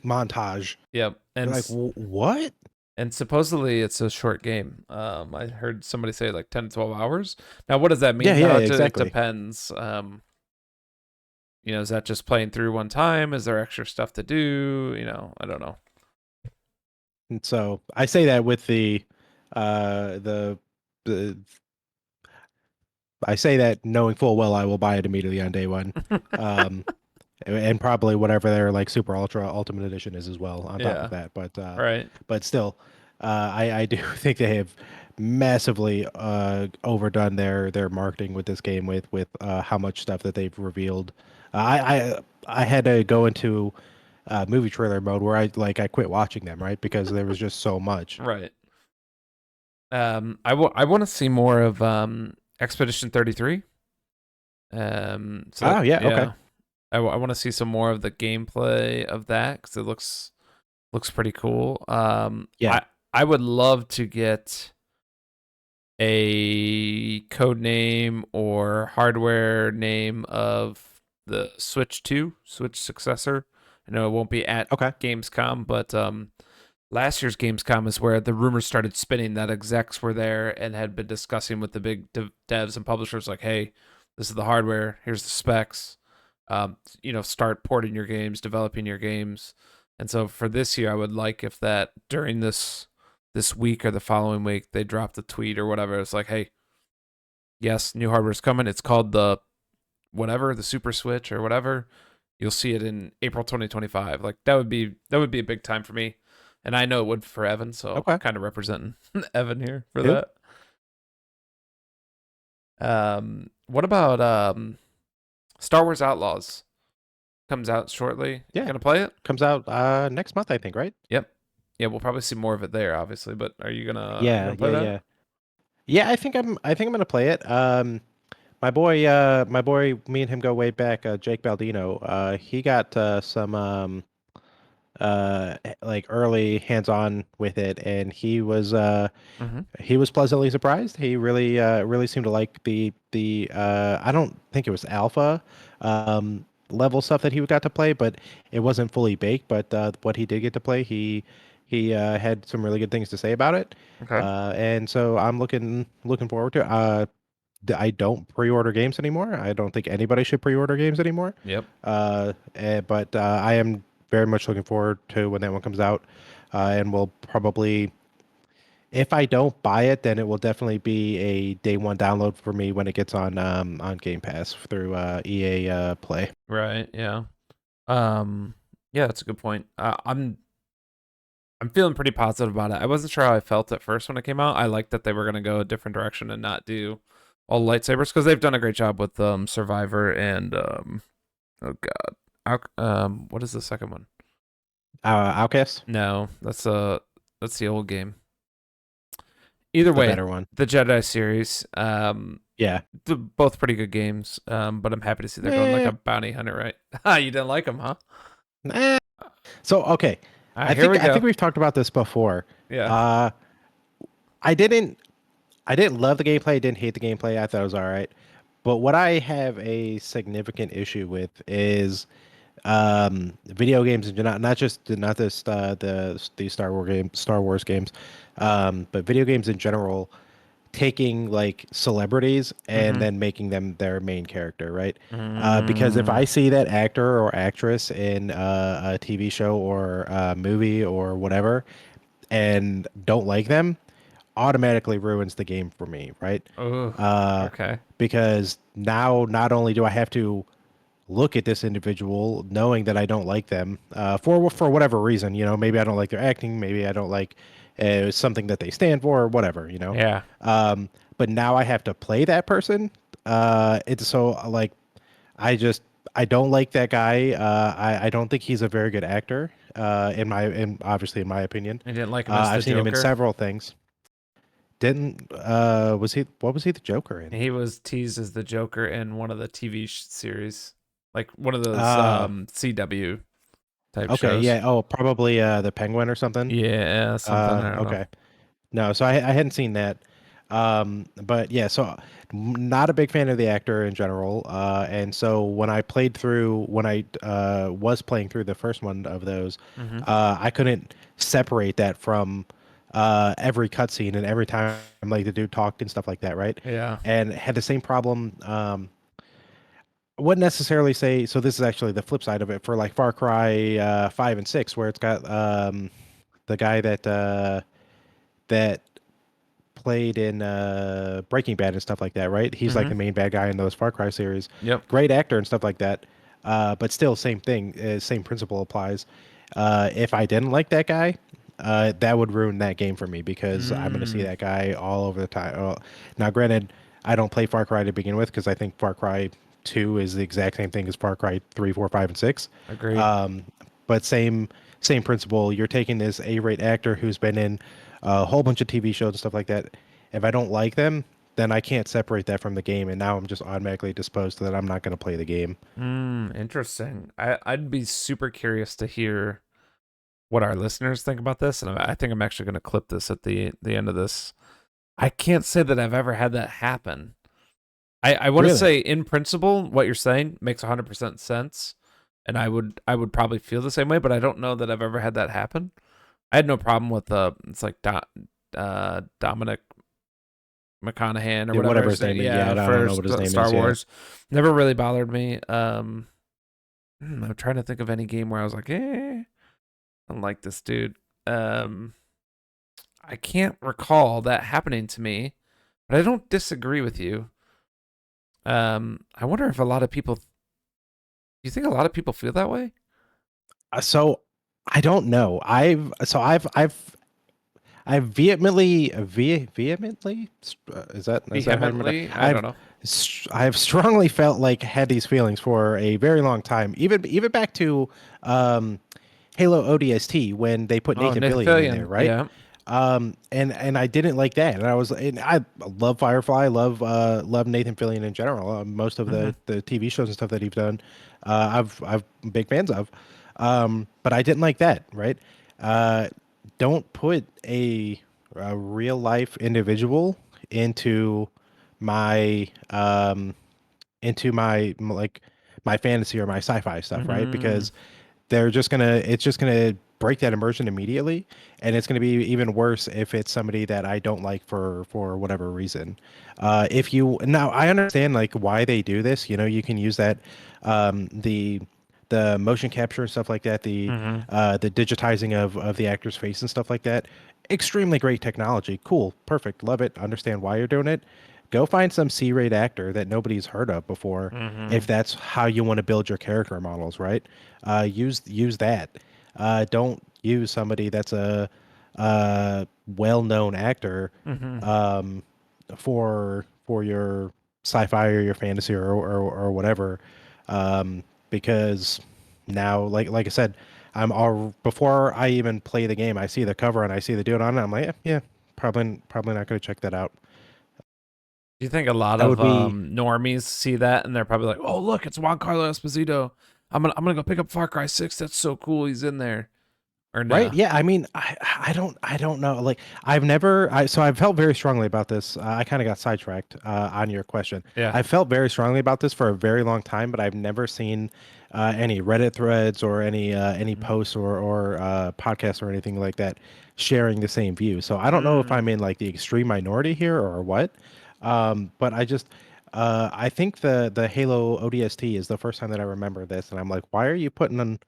montage. Yep. You're like, what? And supposedly it's a short game. I heard somebody say like 10 to 12 hours. Now, what does that Yeah, mean yeah, though? It exactly. depends. Is that just playing through one time? Is there extra stuff to do? I don't know. And so I say that with the I say that knowing full well I will buy it immediately on day one. Um, and probably whatever their like super ultra ultimate edition is as well on top of Yeah. that. Right. But still, I do think they have massively overdone their marketing with this game with how much stuff that they've revealed. I had to go into movie trailer mode where I quit watching them, right, because there was just so much. Right. I want to see more of Expedition 33. So Oh yeah, okay, yeah, I want to see some more of the gameplay of that because it looks pretty cool. yeah, I would love to get a code name or hardware name of the Switch 2, Switch successor. I know it won't be at okay. Gamescom, but last year's Gamescom is where the rumors started spinning that execs were there and had been discussing with the big devs and publishers, like, hey, this is the hardware, here's the specs. Start porting your games, developing your games. And so for this year, I would like if that during this week or the following week they dropped a tweet or whatever. It's like, hey, yes, new hardware is coming. It's called the whatever, the Super Switch or whatever. You'll see it in April 2025. Like that would be a big time for me. And I know it would for Evan, so Okay. kind of representing Evan here for Who? that. What about Star Wars Outlaws? Comes out shortly. You Yeah. gonna play it? Comes out next month, I think, right? Yep. Yeah, we'll probably see more of it there, obviously. But are you gonna Yeah, play yeah, that? yeah. Yeah, I think I'm gonna play it. My boy, me and him go way back, Jake Baldino. He got some like early hands-on with it, and Mm-hmm. he was pleasantly surprised. He really seemed to like the I don't think it was alpha level stuff that he got to play, but it wasn't fully baked. But what he did get to play, he had some really good things to say about it. Okay. And so I'm looking forward to it. I don't pre-order games anymore. I don't think anybody should pre-order games anymore. Yep. But I am very much looking forward to when that one comes out. And we'll probably, if I don't buy it, then it will definitely be a day one download for me when it gets on Game Pass through EA Play. Right. Yeah. Um. Yeah, that's a good point. I'm feeling pretty positive about it. I wasn't sure how I felt at first when it came out. I liked that they were gonna go a different direction and not do all lightsabers because they've done a great job with Survivor and oh god, what is the second one? Outcast, No, that's the old game. Either the way, better one. the Jedi series, Yeah. both pretty good games. But I'm happy to see they're going like Eh, a bounty hunter, right? Ah, you didn't like them, huh? eh. So okay, All right, I here we think I go. think we've talked about this before. Yeah. Uh, I didn't. I didn't love the gameplay. I didn't hate the gameplay. I thought it was all right. But what I have a significant issue with is video games and not just not this the Star Wars games, but video games in general taking like celebrities and Mm-hmm. then making them their main character, right? Because if Mm, I see that actor or actress in a TV show or a movie or whatever and don't like them, automatically ruins the game for me, right? oh, Uh, okay. because now not only do I have to look at this individual knowing that I don't like them for whatever reason, maybe I don't like their acting, maybe I don't like something that they stand for or whatever. Yeah. Um, but now I have to play that person. It's so like I just I don't like that guy. I don't think he's a very good actor. In obviously in my opinion, I didn't like him as the I've seen him in Joker. several things. Didn't was he what was he the Joker in? He was teased as the Joker in one of the TV series, like one of those Uh CW type okay, shows. yeah. Oh, probably the Penguin or something. Yeah, something. I don't know. Okay. No, so I hadn't seen that. But yeah, so not a big fan of the actor in general. And so when I was playing through the first one of those, Mm-hmm. I couldn't separate that from every cutscene and every time like the dude talked and stuff like that, right? Yeah. And had the same problem. I wouldn't necessarily say so. This is actually the flip side of it for like Far Cry 5 and 6, where it's got the guy that played in Breaking Bad and stuff like that, right? He's like Mm-hmm. the main bad guy in those Far Cry series. Yep. Great actor and stuff like that. But still, same thing, same principle applies. If I didn't like that guy, that would ruin that game for me because I'm going to see Mm, that guy all over the time. Now, granted, I don't play Far Cry to begin with because I think Far Cry 2 is the exact same thing as Far Cry 3, 4, 5, and 6. agreed. Um, but same principle. You're taking this A-rate actor who's been in a whole bunch of TV shows and stuff like that. If I don't like them, then I can't separate that from the game, and now I'm just automatically disposed to that I'm not going to play the game. Interesting. I'd be super curious to hear what our listeners think about this, and I think I'm actually going to clip this at the end of this. I can't say that I've ever had that happen. I want to Really? say in principle what you're saying makes 100% sense, and I would probably feel the same way, but I don't know that I've ever had that happen. I had no problem with it's like Dominic McConaughey or Yeah, whatever whatever his his name, name is. Yeah, yeah, I don't for know what his name Star is. Yeah. Wars. Never really bothered me. I'm trying to think of any game where I was like, I don't like this dude. Um, I can't recall that happening to me, but I don't disagree with you. I wonder if a lot of people. Do you think a lot of people feel that way? So I don't know. I've vehemently is that how I'm gonna Vehemently, I don't I've know. I've strongly felt like had these feelings for a very long time. Even back to um Halo ODST when they put Oh, Nathan Nathan Fillion in there, Fillion, right? yeah. And I didn't like that, and I love Firefly, love Nathan Fillion in general. Most of Hmm. the TV shows and stuff that he's done, I've big fans of, but I didn't like that, right? Uh, don't put a real life individual into my like my fantasy or my sci-fi stuff, right? Mm, Because it's just gonna break that immersion immediately, and it's gonna be even worse if it's somebody that I don't like for whatever reason. If you now I understand like why they do this. You can use that the motion capture and stuff like that, hmm. the digitizing of the actor's face and stuff like that. Extremely great technology. Cool, perfect, love it. Understand why you're doing it. Go find some C-rate actor that nobody's heard of before, if Hmm. that's how you want to build your character models, right? Use that. Don't use somebody that's a well-known actor Hmm. um, for your sci-fi or your fantasy or whatever, because now, like I said, I'm all before I even play the game, I see the cover and I see the dude on it. I'm like, yeah, probably not going to check that out. Do you think a lot That of would be normies see that and they're probably like, "Oh, look, it's Juan Carlo Esposito. I'm gonna go pick up Far Cry 6. That's so cool. He's in there." or Right? no? Yeah. I mean, I don't know. Like, so I've felt very strongly about this. I kind of got sidetracked on your question. Yeah. I felt very strongly about this for a very long time, but I've never seen any Reddit threads or any Mhm. posts or podcasts or anything like that sharing the same view. So I don't know if I'm Mm. in like the extreme minority here or what. But I think the Halo ODST is the first time that I remember this, and I'm like, why are you putting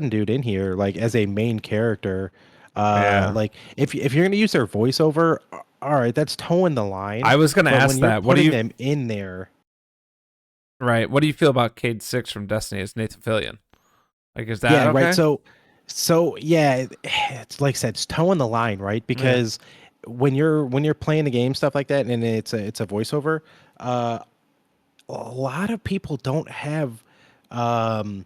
dude in here like as a main character? Yeah. Like if you're gonna use their voiceover, all right, that's towing the line. I was gonna But when ask you're that. What do putting you them in there, right? What do you feel about Cade Six from Destiny as Nathan Fillion? Like, is that yeah, right. okay? So yeah, it's like I said, it's towing the line, right? Yeah. Because when you're playing the game stuff like that, and it's a voiceover, uh, a lot of people don't have um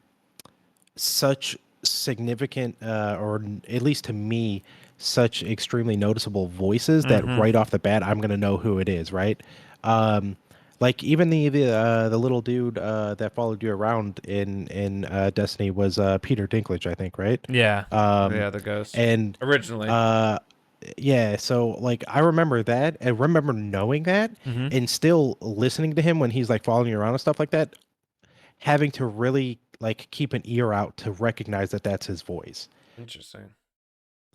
such significant at least to me, such extremely noticeable voices that Mm-hmm. right off the bat I'm gonna know who it is, right? um like even the little dude that followed you around in Destiny was Peter Dinklage, I think, right? Yeah. um Yeah. The ghost and originally. uh yeah, so like I remember that and remember knowing that Mm-hmm. and still listening to him when he's like following you around and stuff like that, having to really like keep an ear out to recognize that that's his voice. Interesting.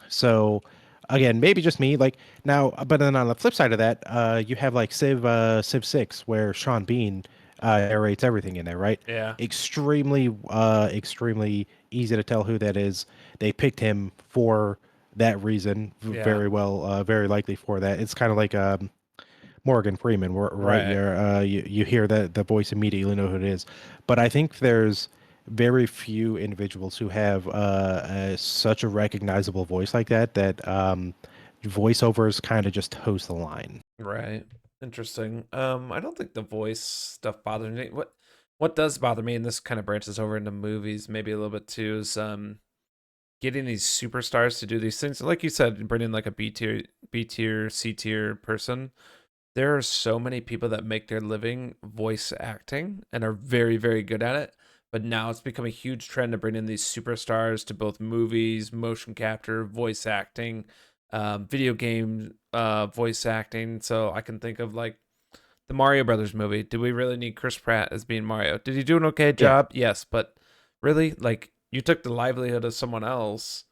So again, maybe just me. Like now, but then on the flip side of that, you have like Civ 6, where Sean Bean narrates everything in there, right? Yeah. Extremely easy to tell who that is. They picked him for that reason, Yeah. very well, very likely for that. It's kind of like Morgan Freeman, right? Right. You hear that the voice immediately know who it is. But I think there's very few individuals who have such a recognizable voice like that voiceovers kind of just toast the line. Right. Interesting. I don't think the voice stuff bothers me. What does bother me, and this kind of branches over into movies maybe a little bit too, is getting these superstars to do these things. Like you said, bring in like a B tier, C tier person. There are so many people that make their living voice acting and are very, very good at it. But now it's become a huge trend to bring in these superstars to both movies, motion capture, voice acting, video game voice acting. So I can think of like the Mario Brothers movie. Did we really need Chris Pratt as being Mario? Did he do an okay Yeah, job? Yes, but really, like you took the livelihood of someone else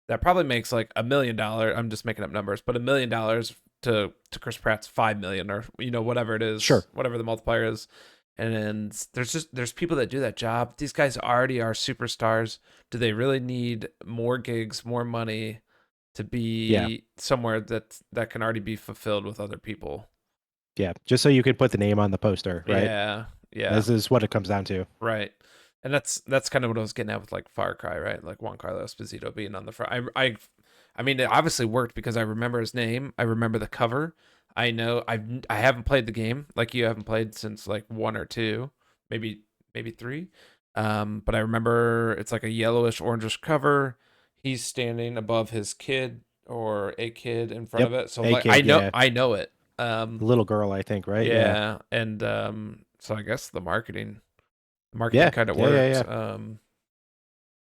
that probably makes like $1 million. I'm just making up numbers, but $1 million to Chris Pratt's 5 million, or whatever it sure. is, whatever the multiplier is. And there's people that do that job. These guys already are superstars. Do they really need more gigs, more money to Yeah, be somewhere that can already be fulfilled with other people? yeah. Just so you could put the name on the poster, right? Yeah, yeah, This is what it comes down to. right. And that's kind of what I was getting at with like Far Cry, right? Like Juan Carlos Esposito being on the front. I mean, it obviously worked because I remember his name. I remember the cover. I know I haven't played the game like you haven't played since like one or two, maybe three. But I remember it's like a yellowish orangish cover. He's standing above his kid or a kid in front Yep. of it. So A like I kid, know yeah. I know it. Um, Little girl, I think, right? Yeah. yeah, and so I guess the marketing Yeah. kind of Yeah. Yeah. worked. Yeah.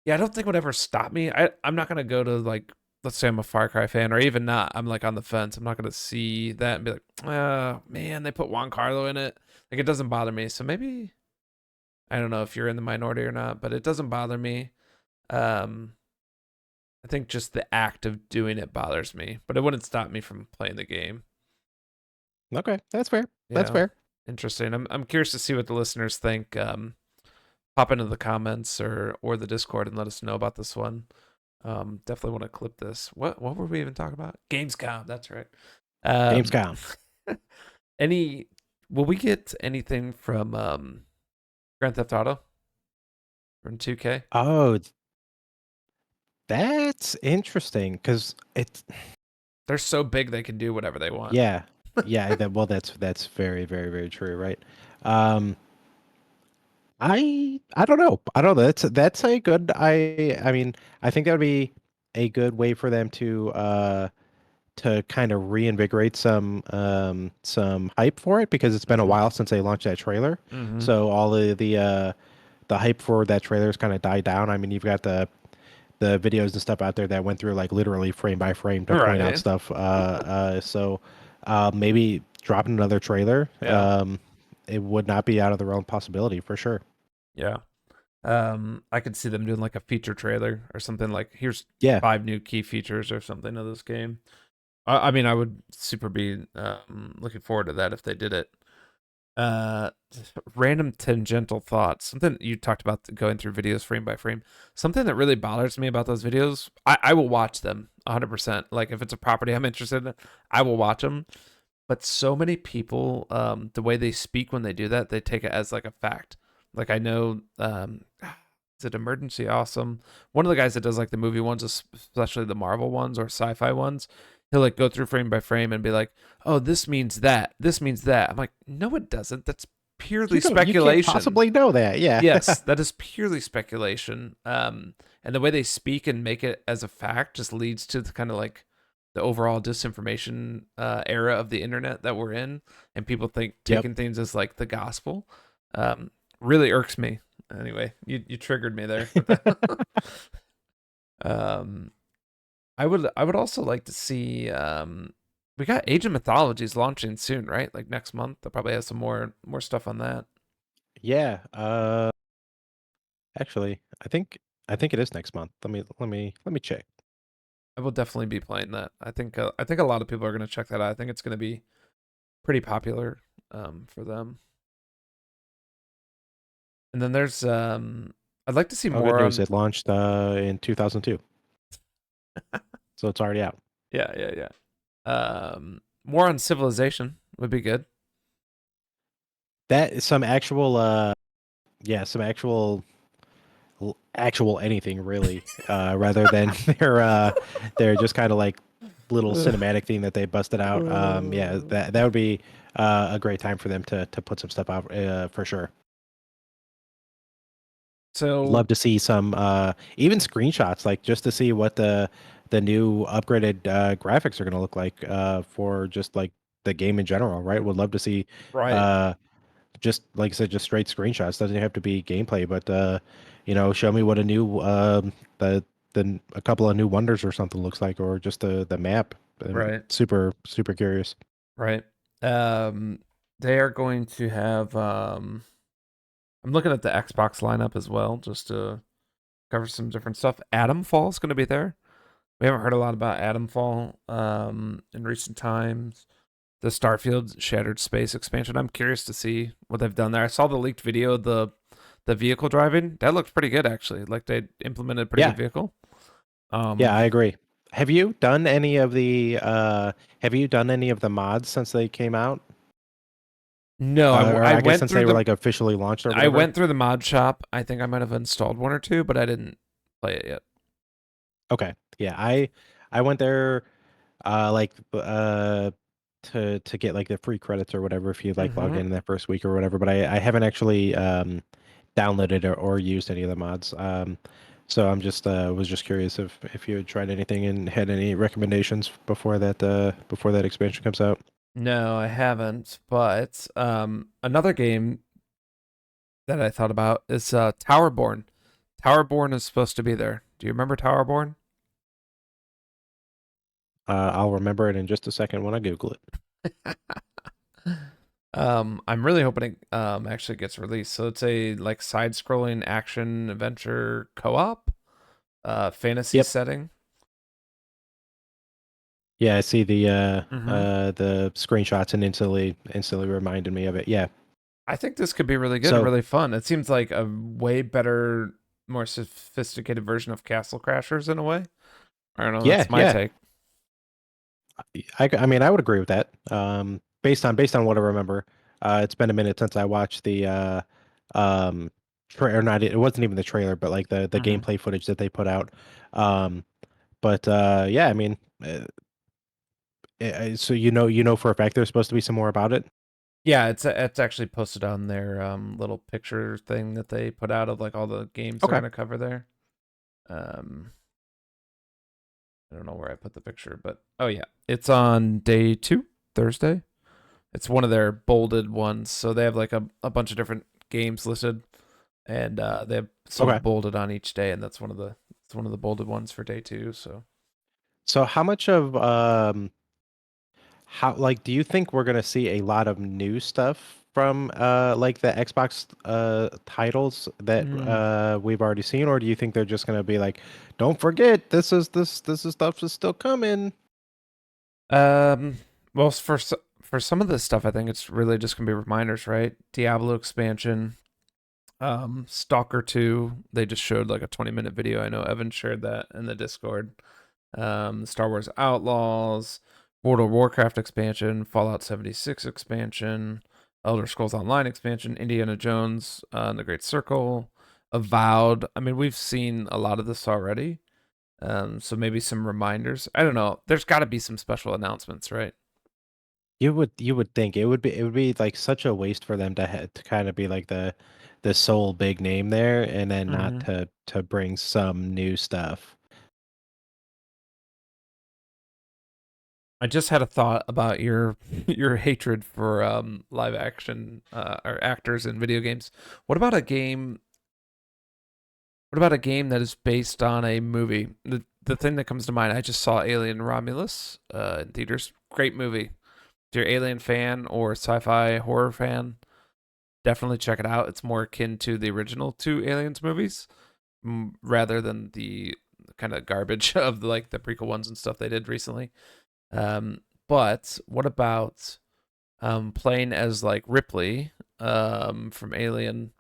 Yeah, I don't think would ever stop me. I'm not gonna go to like, let's say I'm a Far Cry fan, or even not. I'm like on the fence. I'm not gonna see that and be like, man, they put Juan Carlo in it. Like it doesn't bother me. So maybe I don't know if you're in the minority or not, but it doesn't bother me. Um, I think just the act of doing it bothers me, but it wouldn't stop me from playing the game. Okay, that's fair. That's Yeah, fair. interesting. I'm curious to see what the listeners think. Pop into the comments or the Discord and let us know about this one. Definitely want to clip this. What were we even talking about? Gamescom. That's right. Um, Gamescom. any will we get anything from Grand Theft Auto from 2K? Oh, that's interesting because it's They're so big they can do whatever they want. yeah, yeah. That's very, very, very true, right? Um, I don't know. I don't know. That's a good. I mean, I think that would be a good way for them to kind of reinvigorate some hype for it because it's been a Mm-hmm. while since they launched that trailer. Mm-hmm. So all of the hype for that trailer has kind of died down. I mean, you've got the videos and stuff out there that went through like literally frame by frame to point out Right. stuff. Maybe dropping another trailer. Yeah. It would not be out of the realm possibility for sure. Yeah. I could see them doing like a feature trailer or something like here's Yeah. 5 new key features or something of this game. I mean, I would super be looking forward to that if they did it. Uh, Random tangential thoughts. Something you talked about going through videos frame by frame. Something that really bothers me about those videos. I will watch them 100%. Like if it's a property I'm interested in, I will watch them. But so many people, the way they speak when they do that, they take it as like a fact. Like I know, is it Emergency Awesome? One of the guys that does like the movie ones, especially the Marvel ones or sci-fi ones, he'll like go through frame by frame and be like, "Oh, this means that. This means that." I'm like, "No, it doesn't. That's purely You can't speculation." possibly know that. Yeah. Yes, that is purely speculation. And the way they speak and make it as a fact just leads to the kind of like the overall disinformation era of the internet that we're in, and people think Yep. taking things as like the gospel. Really irks me. Anyway, you triggered me there. um, I would also like to see. We got Age of Mythologies launching soon, right? Like next month. They'll probably have some more stuff on that. Yeah. Actually, I think it is next month. Let me check. I will definitely be playing that. I think a lot of people are going to check that out. I think it's going to be pretty popular for them. And then there's I'd like to see Oh, good more news. on It launched in 2002, so it's already out. yeah. More on Civilization would be good. That is some actual yeah, some actual anything really, rather than they're just kind of like little cinematic thing that they busted out. Yeah, that would be a great time for them to put some stuff out for sure. Would So love to see some even screenshots, like just to see what the new upgraded graphics are going to look like for just like the game in general, right? Would love to see right, uh just like I said, just straight screenshots. Doesn't have to be gameplay, but show me what a new the a couple of new wonders or something looks like, or just the map. I'm right, super curious. right. Um, they are going to have I'm looking at the Xbox lineup as well, just to cover some different stuff. Atomfall is going to be there. We haven't heard a lot about Atomfall in recent times. The Starfield Shattered Space expansion. I'm curious to see what they've done there. I saw the leaked video of the vehicle driving. That looked pretty good actually. Like they implemented a pretty good Yeah, vehicle. yeah, Um, I agree. Have you done any of the mods since they came out? no, Or I I guess went since through they were the like officially launched or I whatever. went through the mod shop. I think I might have installed one or two, but I didn't play it yet. Okay. Yeah, I went there like to get like the free credits or whatever if you like log Mm-hmm. in that first week or whatever, but I haven't actually downloaded or used any of the mods. So I'm just was just curious if you had tried anything and had any recommendations before that expansion comes out. No, I haven't. But another game that I thought about is Towerborn. Towerborn is supposed to be there. Do you remember Towerborn? I'll remember it in just a second when I Google it. I'm really hoping it actually gets released. So it's a like side-scrolling action adventure co-op, fantasy Yep. setting. Yeah, I see Mm-hmm. the screenshots and instantly reminded me of it. Yeah. I think this could be really good and So really fun. It seems like a way better, more sophisticated version of Castle Crashers in a way. I don't know. yeah, That's my yeah. take. I mean, I would agree with that. Based on what I remember, it's been a minute since I watched the um, or not. It wasn't even the trailer, but like the Mm-hmm. gameplay footage that they put out. Um, but yeah, I mean, so you know for a fact there's supposed to be some more about it. Yeah, it's actually posted on their little picture thing that they put out of like all the games they're Okay. gonna cover there. Um, I don't know where I put the picture, but oh yeah, it's on day 2, Thursday. It's one of their bolded ones, so they have like a bunch of different games listed, and they have some Okay. bolded on each day, and that's one of the It's one of the bolded ones for day 2. So So how much of how like do you think we're gonna see a lot of new stuff from like the Xbox titles that Mm. we've already seen, or do you think they're just gonna be like, don't forget this is stuff is still coming? Um, well, for some of this stuff, I think it's really just gonna be reminders, right? Diablo expansion, Stalker 2. They just showed like a 20-minute video. I know Evan shared that in the Discord. Star Wars Outlaws, World of Warcraft expansion, Fallout 76 expansion, Elder Scrolls Online expansion, Indiana Jones and the Great Circle, Avowed. I mean, we've seen a lot of this already. So maybe some reminders. I don't know. There's got to be some special announcements, right? You would think it would be like such a waste for them to kind of be like the sole big name there, and then not Mm-hmm. to bring some new stuff. I just had a thought about your your hatred for live action or actors in video games. What about a game? What about a game that is based on a movie? The thing that comes to mind, I just saw Alien Romulus in theaters. Great movie. If you're an Alien fan or sci-fi horror fan, definitely check it out. It's more akin to the original two Aliens movies, rather than the kind of garbage of like the prequel ones and stuff they did recently. But what about playing as like Ripley from Alien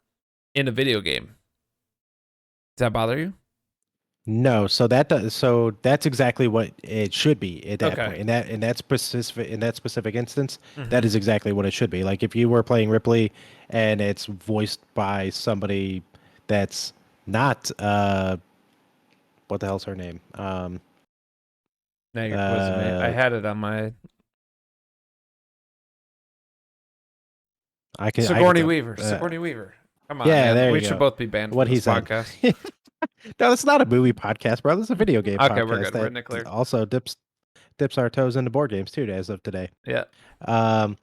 in a video game? Does that bother you? No, so that's exactly what it should be at that Okay. point. In that specific instance, that Mm-hmm. is exactly what it should be. Like if you were playing Ripley and it's voiced by somebody that's not what the hell's her name? Now you're quizzing me. I Uh had it on my I can Sigourney Weaver. uh, Sigourney Weaver. Come on, yeah, man. there We you should go. both be banned What from he this said. podcast. No, it's not a movie podcast, bro. This is a video game Okay, we're podcast good. We're that in the clear. also dips our toes into board games too, as of today. Yeah. Um,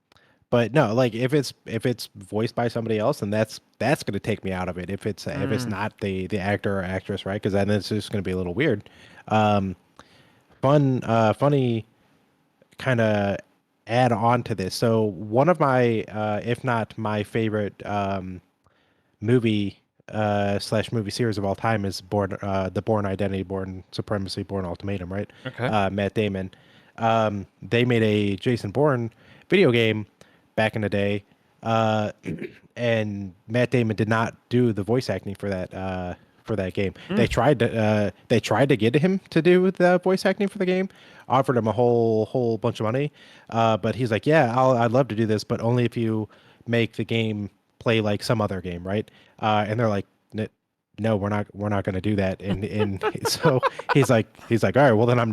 but no, like if it's voiced by somebody else, then that's gonna take me out of it. If it's Mm. not the actor or actress, right? Because then it's just gonna be a little weird. Um, funny kind of add on to this. So one of my, if not my favorite movie slash movie series of all time is the Born Identity, Born Supremacy, Born Ultimatum, right? Okay. Matt Damon. They made a Jason Bourne video game back in the day, uh, and Matt Damon did not do the voice acting for that game. Mm. They tried to get him to do the voice acting for the game, offered him a whole bunch of money, but he's like, yeah, I'd love to do this, but only if you make the game play like some other game, right? And they're like, no, we're not going to do that. And so he's like, all right, well then I'm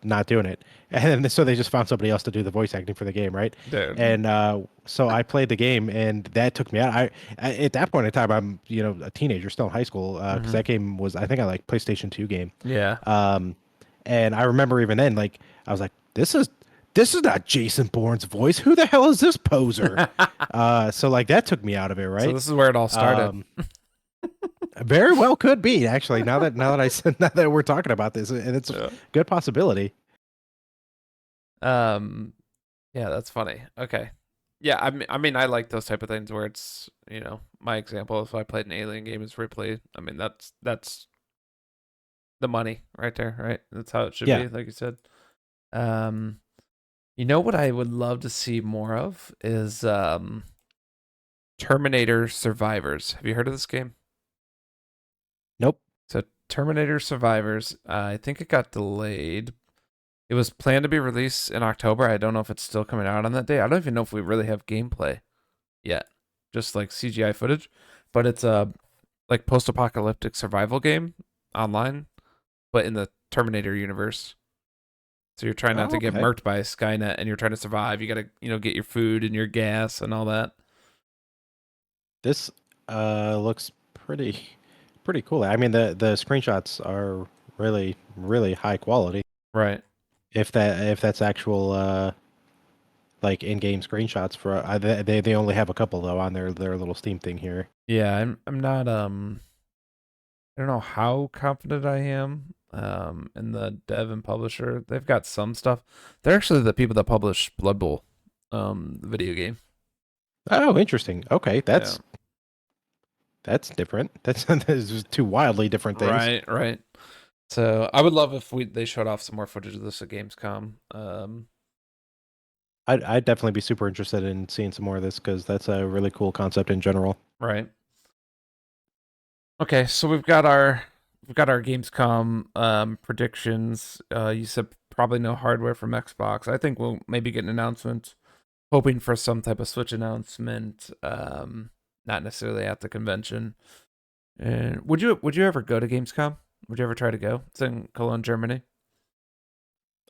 not doing it. And then, so they just found somebody else to do the voice acting for the game, right? Dude. And so I played the game, and that took me out. At that point in time, I'm a teenager, still in high school, because Mm-hmm. that game was, I think, I like PlayStation 2 game. Yeah. Um, and I remember even then, like, I was like, this is not Jason Bourne's voice. Who the hell is this poser? So like that took me out of it, So right? this is where it all started. Um, very well could be actually. Now that I said now that we're talking about this, and it's a Yeah. good possibility. Um. Yeah, that's funny. Okay. Yeah, I mean, I like those type of things where it's my example. If I played an Alien game as Ripley, I mean that's the money right there, right? That's how it should Yeah. be, like you said. Um. You know what I would love to see more of is Terminator Survivors. Have you heard of this game? Nope. So Terminator Survivors, I think it got delayed. It was planned to be released in October. I don't know if it's still coming out on that day. I don't even know if we really have gameplay yet, just like CGI footage. But it's a like post-apocalyptic survival game online, but in the Terminator universe. So you're trying not Oh, to get okay. murked by Skynet, and you're trying to survive. You gotta get your food and your gas and all that. This looks pretty cool. I mean, the screenshots are really high quality. Right. If that's actual like in-game screenshots for they only have a couple though on their little Steam thing here. Yeah, I'm not I don't know how confident I am in the dev and publisher. They've got some stuff. They're actually the people that publish Blood Bowl, the video game. Oh, interesting. Okay, Yeah. that's different. That's just two wildly different things. Right, right. So I would love if they showed off some more footage of this at Gamescom. I'd definitely be super interested in seeing some more of this because that's a really cool concept in general. Right. Okay, so we've got our Gamescom predictions. You said probably no hardware from Xbox. I think we'll maybe get an announcement, hoping for some type of Switch announcement. Not necessarily at the convention. And would you ever go to Gamescom? Would you ever try to go? It's in Cologne, Germany.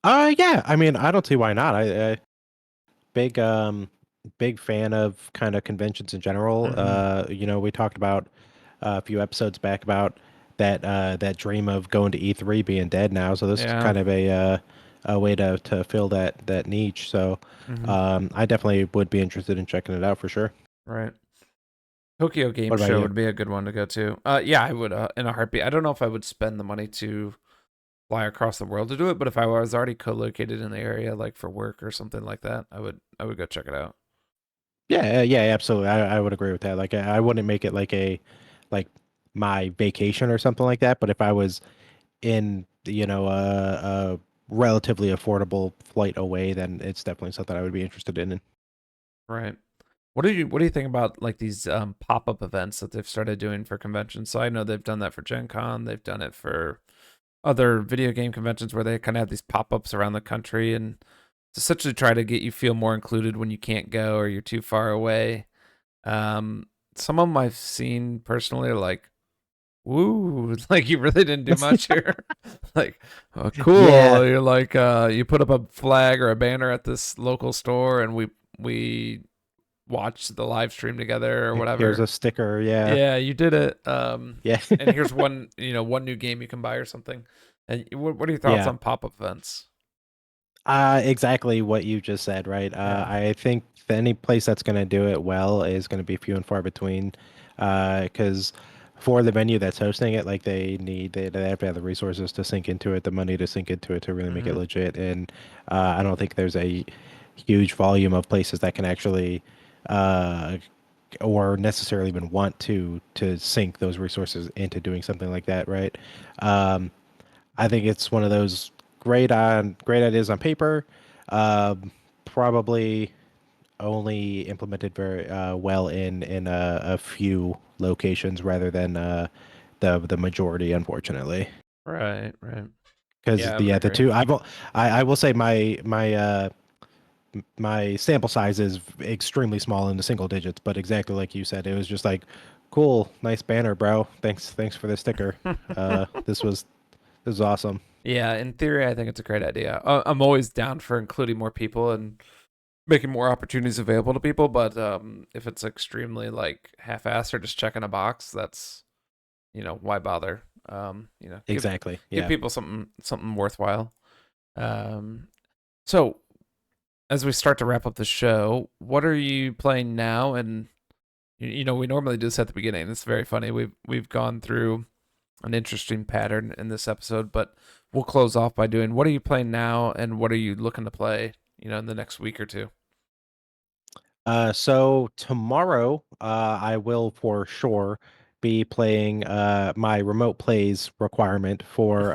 Yeah. I mean, I don't see why not. I big big fan of kind of conventions in general. Mm-hmm. We talked about a few episodes back about that dream of going to E3 being dead now. So this is Yeah. kind of a way to fill that niche. So Mm-hmm. I definitely would be interested in checking it out for sure. Right. Tokyo Game What about Show you? would be a good one to go to. Yeah, I would in a heartbeat. I don't know if I would spend the money to fly across the world to do it, but if I was already co-located in the area, like for work or something like that, I would go check it out. Yeah, yeah, absolutely. I would agree with that. Like I wouldn't make it like my vacation or something like that, but if I was in, a relatively affordable flight away, then it's definitely something I would be interested in. Right. What do you think about like these pop-up events that they've started doing for conventions? So I know they've done that for Gen Con, they've done it for other video game conventions where they kind of have these pop-ups around the country and to essentially try to get you feel more included when you can't go or you're too far away. Um, some of them I've seen personally are like, "Woo, like you really didn't do much here." Like, oh, Yeah, cool. You're like, you put up a flag or a banner at this local store, and we watched the live stream together or here's whatever. a sticker. Yeah, Yeah, you did it. yeah, And here's one new game you can buy or something. And what are your thoughts yeah. on pop-up events? Exactly what you just said, right? Yeah. I think any place that's going to do it well is going to be few and far between. Because for the venue that's hosting it, like they have to have the resources to sink into it, the money to sink into it to really make it Hmm. legit. And I don't think there's a huge volume of places that can actually uh, or necessarily even want to sink those resources into doing something like that, right? Um, I think it's one of those great ideas on paper, probably only implemented very well in a few locations rather than the majority, unfortunately. Right, right. Because Yeah, I would the agree. two I will say my sample size is extremely small in the single digits, but exactly like you said, it was just like, cool, nice banner, bro. Thanks for the sticker. This was awesome. Yeah, in theory, I think it's a great idea. I'm always down for including more people and making more opportunities available to people. But if it's extremely like half-assed or just checking a box, that's why bother? Give Exactly. give Yeah. people something worthwhile. Um, so as we start to wrap up the show, what are you playing now? And we normally do this at the beginning. It's very funny. We've gone through an interesting pattern in this episode, but we'll close off by doing what are you playing now and what are you looking to play, in the next week or two. So tomorrow, I will for sure be playing my remote plays requirement for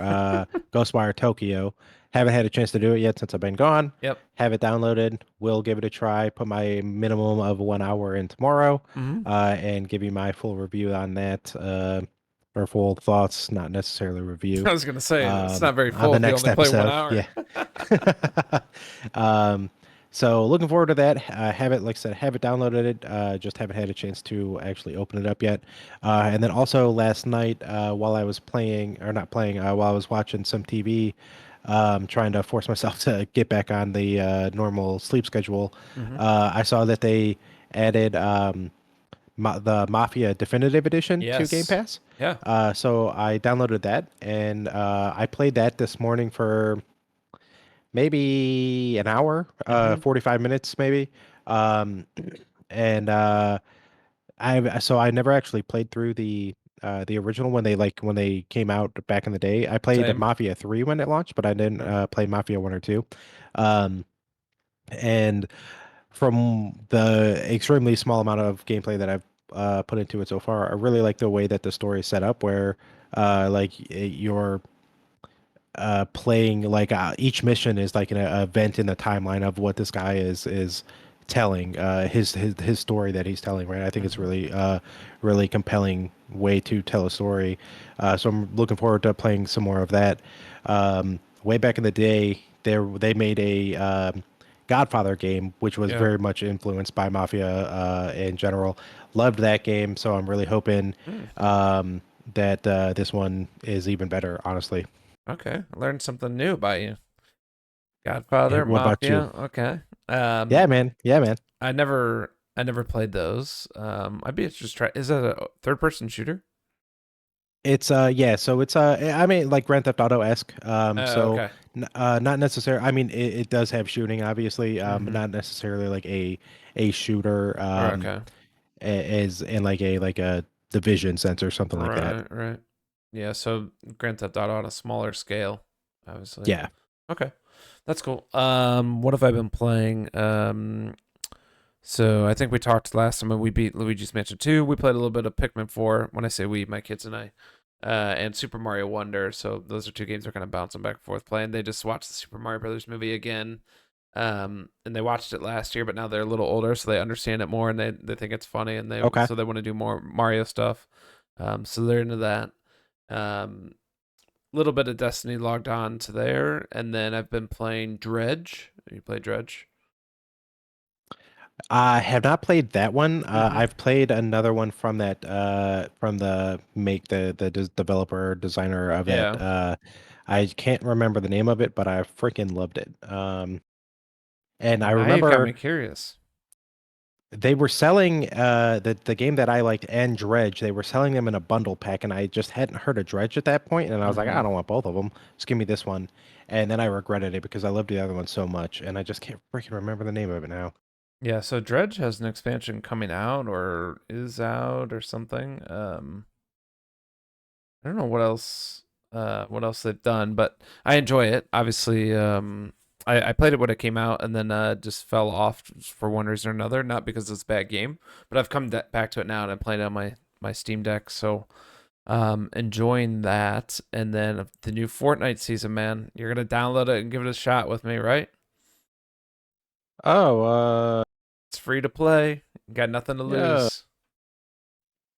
Ghostwire Tokyo. Haven't had a chance to do it yet since I've been gone. Yep. Have it downloaded. Will give it a try. Put my minimum of 1 hour in tomorrow, Mm-hmm. and give you my full review on that, or full thoughts, not necessarily review. I was gonna say it's not very On full the if you next only play one episode. hour. Yeah. um, so looking forward to that. Have it, like I said, have it downloaded. It just haven't had a chance to actually open it up yet. And then also last night, while I was playing or not playing, while I was watching some TV, trying to force myself to get back on the normal sleep schedule, Mm-hmm. I saw that they added the Mafia Definitive Edition to Game Yes. Pass. Yeah. So I downloaded that and I played that this morning for maybe an hour, Mm-hmm. 45 minutes maybe. Um, and I never actually played through the original when they came out back in the day. I played Same. Mafia 3 when it launched, but I didn't Mm. play Mafia 1 or 2. Um, and from the extremely small amount of gameplay that I've put into it so far, I really like the way that the story is set up, where you're playing like each mission is like an event in the timeline of what this guy is telling his story that he's telling, right? I think it's Hmm. really compelling way to tell a story. So I'm looking forward to playing some more of that. Way back in the day, they made a Godfather game, which was Yeah. very much influenced by Mafia in general. Loved that game, so I'm really hoping Mm. um, that this one is even better, honestly. Okay. I learned something new about you. Godfather, What about you? Mafia. Okay. Um, Yeah, man. Yeah, man. I never played those. I'd be interested to try. Is that a third person shooter? It's yeah, so it's I mean like Grand Theft Auto esque. So Okay. not necessarily. I mean it does have shooting, obviously, but Mm-hmm. not necessarily like a shooter Okay. as in like a division sense or something like that. Right, right. Yeah, so Grand Theft Auto on a smaller scale, obviously. Yeah. Okay. That's cool. What have I been playing? So I think we talked last time when we beat Luigi's Mansion 2. We played a little bit of Pikmin 4. When I say we, my kids and I. And Super Mario Wonder. So those are two games we're kind of bouncing back and forth playing. They just watched the Super Mario Brothers movie again. And they watched it last year, but now they're a little older, so they understand it more and they think it's funny and Okay. they want to do more Mario stuff. So they're into that. Um, little bit of Destiny logged on to there, and then I've been playing Dredge. You play Dredge? I have not played that one. Mm-hmm. I've played another one from that from the make the developer designer of that. Yeah. I can't remember the name of it, but I freaking loved it. And I Now you've got remember me curious. they were selling the game that I liked and Dredge. They were selling them in a bundle pack, and I just hadn't heard of Dredge at that point, and I was like, I Mm-hmm. don't want both of them. Just give me this one. And then I regretted it because I loved the other one so much, and I just can't freaking remember the name of it now. Yeah, so Dredge has an expansion coming out or is out or something. I don't know what else they've done, but I enjoy it. Obviously, I played it when it came out and then just fell off for one reason or another. Not because it's a bad game, but I've come back to it now and I'm playing it on my Steam Deck. So enjoying that. And then the new Fortnite season, man, you're gonna download it and give it a shot with me, right? Oh, It's free to play. Got nothing to yeah, lose.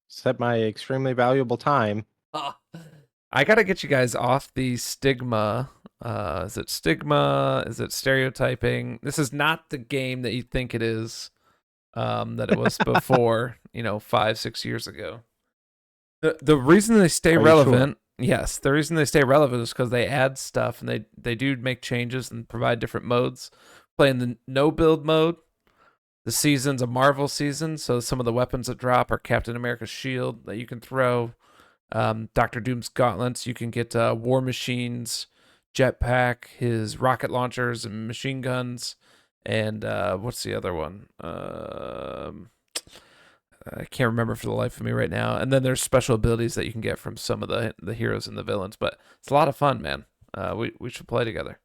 set my extremely valuable time. I gotta get you guys off the stigma. Is it stigma? Is it stereotyping? This is not the game that you think it is. That it was before. 5, 6 years ago. The reason they stay Are you sure? relevant, yes, the reason they stay relevant is because they add stuff and they do make changes and provide different modes. Playing the no build mode. The season's a Marvel season, so some of the weapons that drop are Captain America's shield that you can throw. Doctor Doom's gauntlets. You can get War Machine's jetpack, his rocket launchers and machine guns, and what's the other one? I can't remember for the life of me right now. And then there's special abilities that you can get from some of the heroes and the villains. But it's a lot of fun, man. We should play together.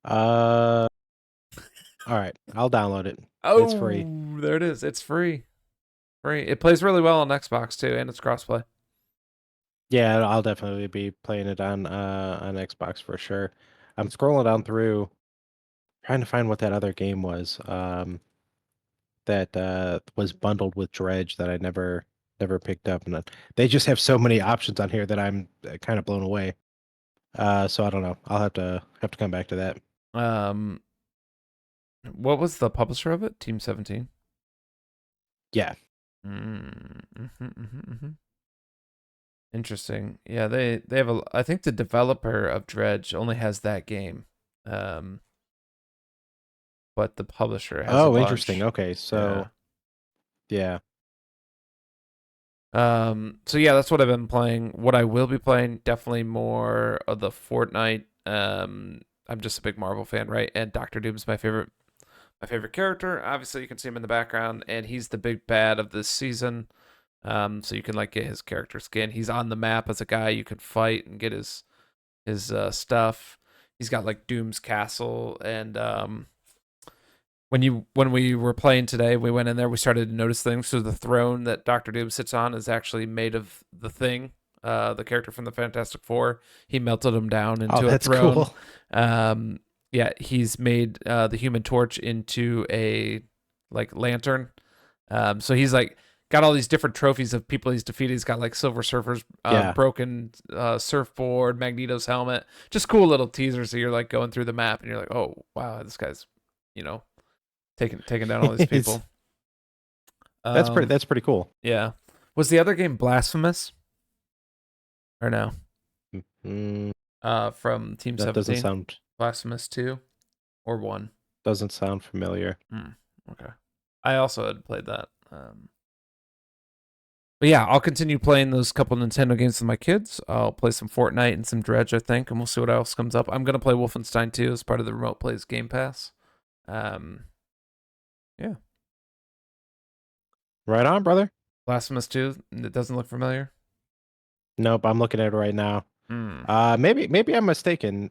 Uh, all right, I'll download it. It's free. Oh, there it is. It's free. Free. It plays really well on Xbox too, and it's crossplay. Yeah, I'll definitely be playing it on Xbox for sure. I'm scrolling down through trying to find what that other game was. That was bundled with Dredge that I never picked up, and they just have so many options on here that I'm kind of blown away. So I don't know. I'll have to come back to that. Um, what was the publisher of it? Team 17. Yeah. Mm-hmm, mm-hmm. Interesting. Yeah, they have a. I think the developer of Dredge only has that game, um, but the publisher has a Oh, interesting. bunch. Okay, Yeah. so yeah. So yeah, that's what I've been playing. What I will be playing, definitely more of the Fortnite. I'm just a big Marvel fan, right? And Doctor Doom's my favorite character. Obviously, you can see him in the background, and he's the big bad of this season. So you can like get his character skin. He's on the map as a guy you could fight and get his stuff. He's got like Doom's castle, and when we were playing today, we went in there. We started to notice things. So the throne that Doctor Doom sits on is actually made of the Thing, the character from the Fantastic Four. He melted him down Oh, into a that's throne. cool. Yeah, he's made the Human Torch into a like lantern. So he's like got all these different trophies of people he's defeated. He's got like Silver Surfer's Yeah. broken surfboard, Magneto's helmet, just cool little teasers. So you're like going through the map and you're like, oh wow, this guy's, you know, taking down all these It's people. that's pretty cool. Yeah. Was the other game Blasphemous or no? Mm, From Team that 17, Blasphemous 2 or 1. doesn't sound familiar. Okay. I also had played that. But yeah, I'll continue playing those couple Nintendo games with my kids. I'll play some Fortnite and some Dredge, I think, and we'll see what else comes up. I'm gonna play Wolfenstein 2 as part of the Remote Plays Game Pass. Yeah. Right on, brother. Blasphemous 2, it doesn't look familiar. Nope, I'm looking at it right now. Hmm. Maybe I'm mistaken.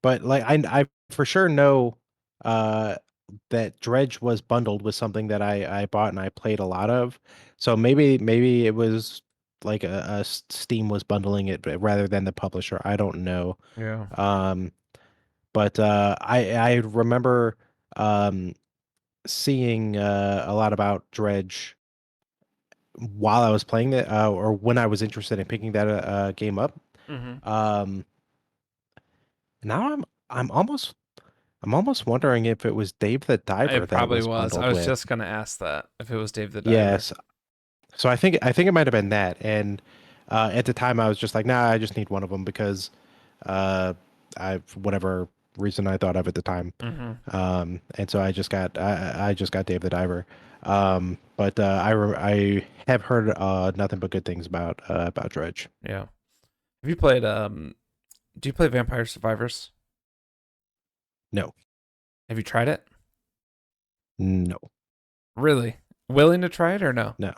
But like I for sure know that Dredge was bundled with something that I bought and I played a lot of. So maybe it was like Steam was bundling it rather than the publisher. I don't know. Yeah. Um, but I remember um seeing a lot about Dredge while I was playing it, or when I was interested in picking that game up. Mm-hmm. Um, now I'm almost wondering if it was Dave the Diver It that it probably was was. I bundled was with. just gonna ask that if it was Dave the Diver. Yes. So I think it might have been that. And at the time I was just like, nah, I just need one of them because uh I for whatever reason I thought of at the time. Mm-hmm. And so I just got Dave the Diver. But I have heard nothing but good things about Dredge. Yeah. Have you played do you play Vampire Survivors? No. Have you tried it? No. Really? Willing to try it or no? No.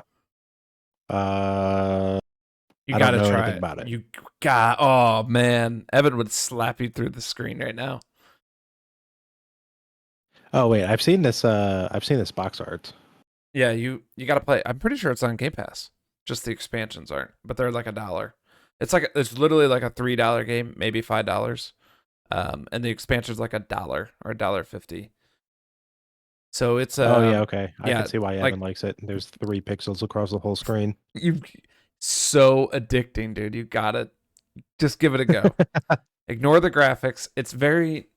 Uh You I don't gotta know try anything it. about it. You got oh man. Evan would slap you through the screen right now. Oh wait, I've seen this box art. Yeah, you gotta play. I'm pretty sure it's on Game Pass. Just the expansions aren't, but they're like $1. It's literally like a $3 game, maybe $5. And the expansion's like $1 or $1.50. So it's Oh yeah, okay. I can yeah, see why like Evan likes it. There's 3 pixels across the whole screen. you so addicting, dude. You gotta just give it a go. Ignore the graphics. It's very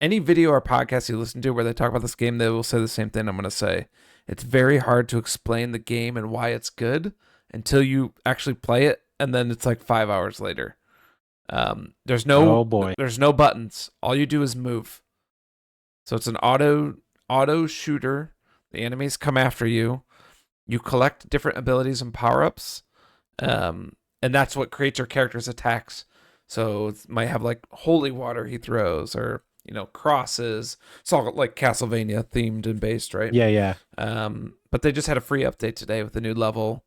any video or podcast you listen to where they talk about this game, they will say the same thing I'm going to say. It's very hard to explain the game and why it's good until you actually play it, and then it's like 5 hours later. There's Oh no boy. there's no buttons. All you do is move. So it's an auto shooter. The enemies come after you. You collect different abilities and power ups, and that's what creates your character's attacks. So it might have like holy water he throws, or crosses. It's all like Castlevania themed and based, right? Yeah, yeah. But they just had a free update today with a new level.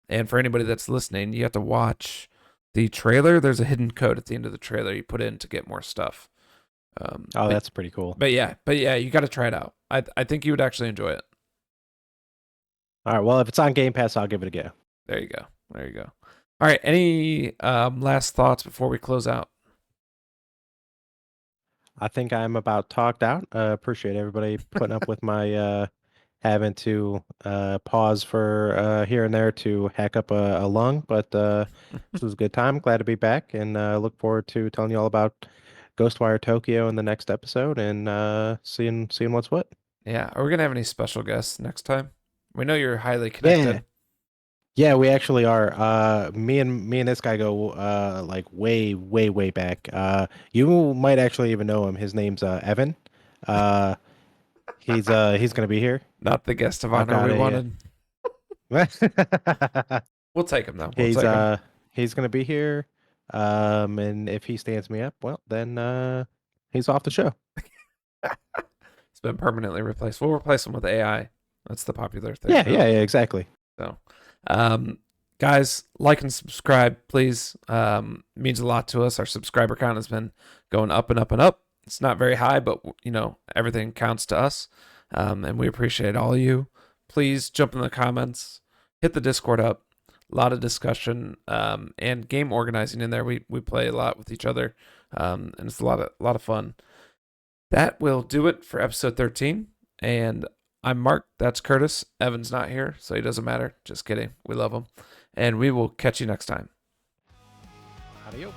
And for anybody that's listening, you have to watch the trailer. There's a hidden code at the end of the trailer you put in to get more stuff. Oh, that's pretty cool. But yeah, you got to try it out. I think you would actually enjoy it. All right, well, if it's on Game Pass, I'll give it a go. There you go. There you go. All right. Any last thoughts before we close out? I think I'm about talked out. Appreciate everybody putting up with my having to pause for here and there to hack up a lung, but this was a good time. Glad to be back, and look forward to telling you all about Ghostwire Tokyo in the next episode, and seeing what's what. Yeah. Are we gonna have any special guests next time? We know you're highly Yeah, connected. yeah, we actually are. Me and this guy go like way back. You might actually even know him. His name's Evan. Uh, he's gonna be here. Not the guest of I've honor got we a. wanted. We'll take him though. We'll He's take him. he's gonna be here. And if he stands me up, well, then he's off the show. It's been permanently replaced. We'll replace him with AI. That's the popular thing. Yeah, exactly. So, guys, like and subscribe, please. Means a lot to us. Our subscriber count has been going up and up and up. It's not very high, but everything counts to us, and we appreciate all of you. Please jump in the comments, hit the Discord up. A lot of discussion and game organizing in there. We play a lot with each other, and it's a lot of fun. That will do it for episode 13. And I'm Mark. That's Curtis. Evan's not here, so he doesn't matter. Just kidding. We love him. And we will catch you next time. Adios.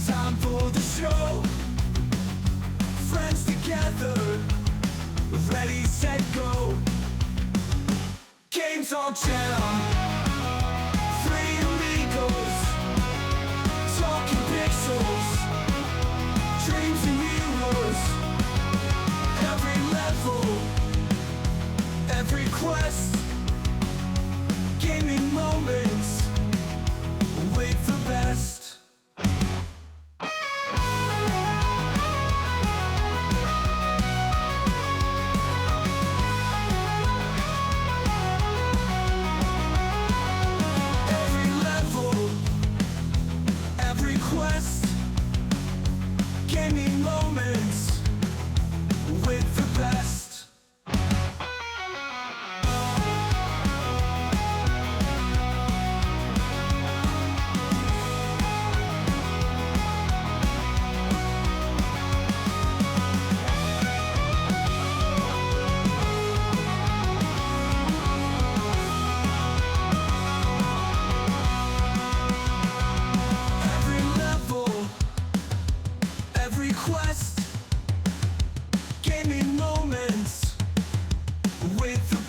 Time for the show. Friends together, ready, set, go. Games on channel. Three amigos, talking pixels, dreams and heroes. Every level, every quest, gaming moments with the best. Gaming moments with the best. Quest, gaming moments with the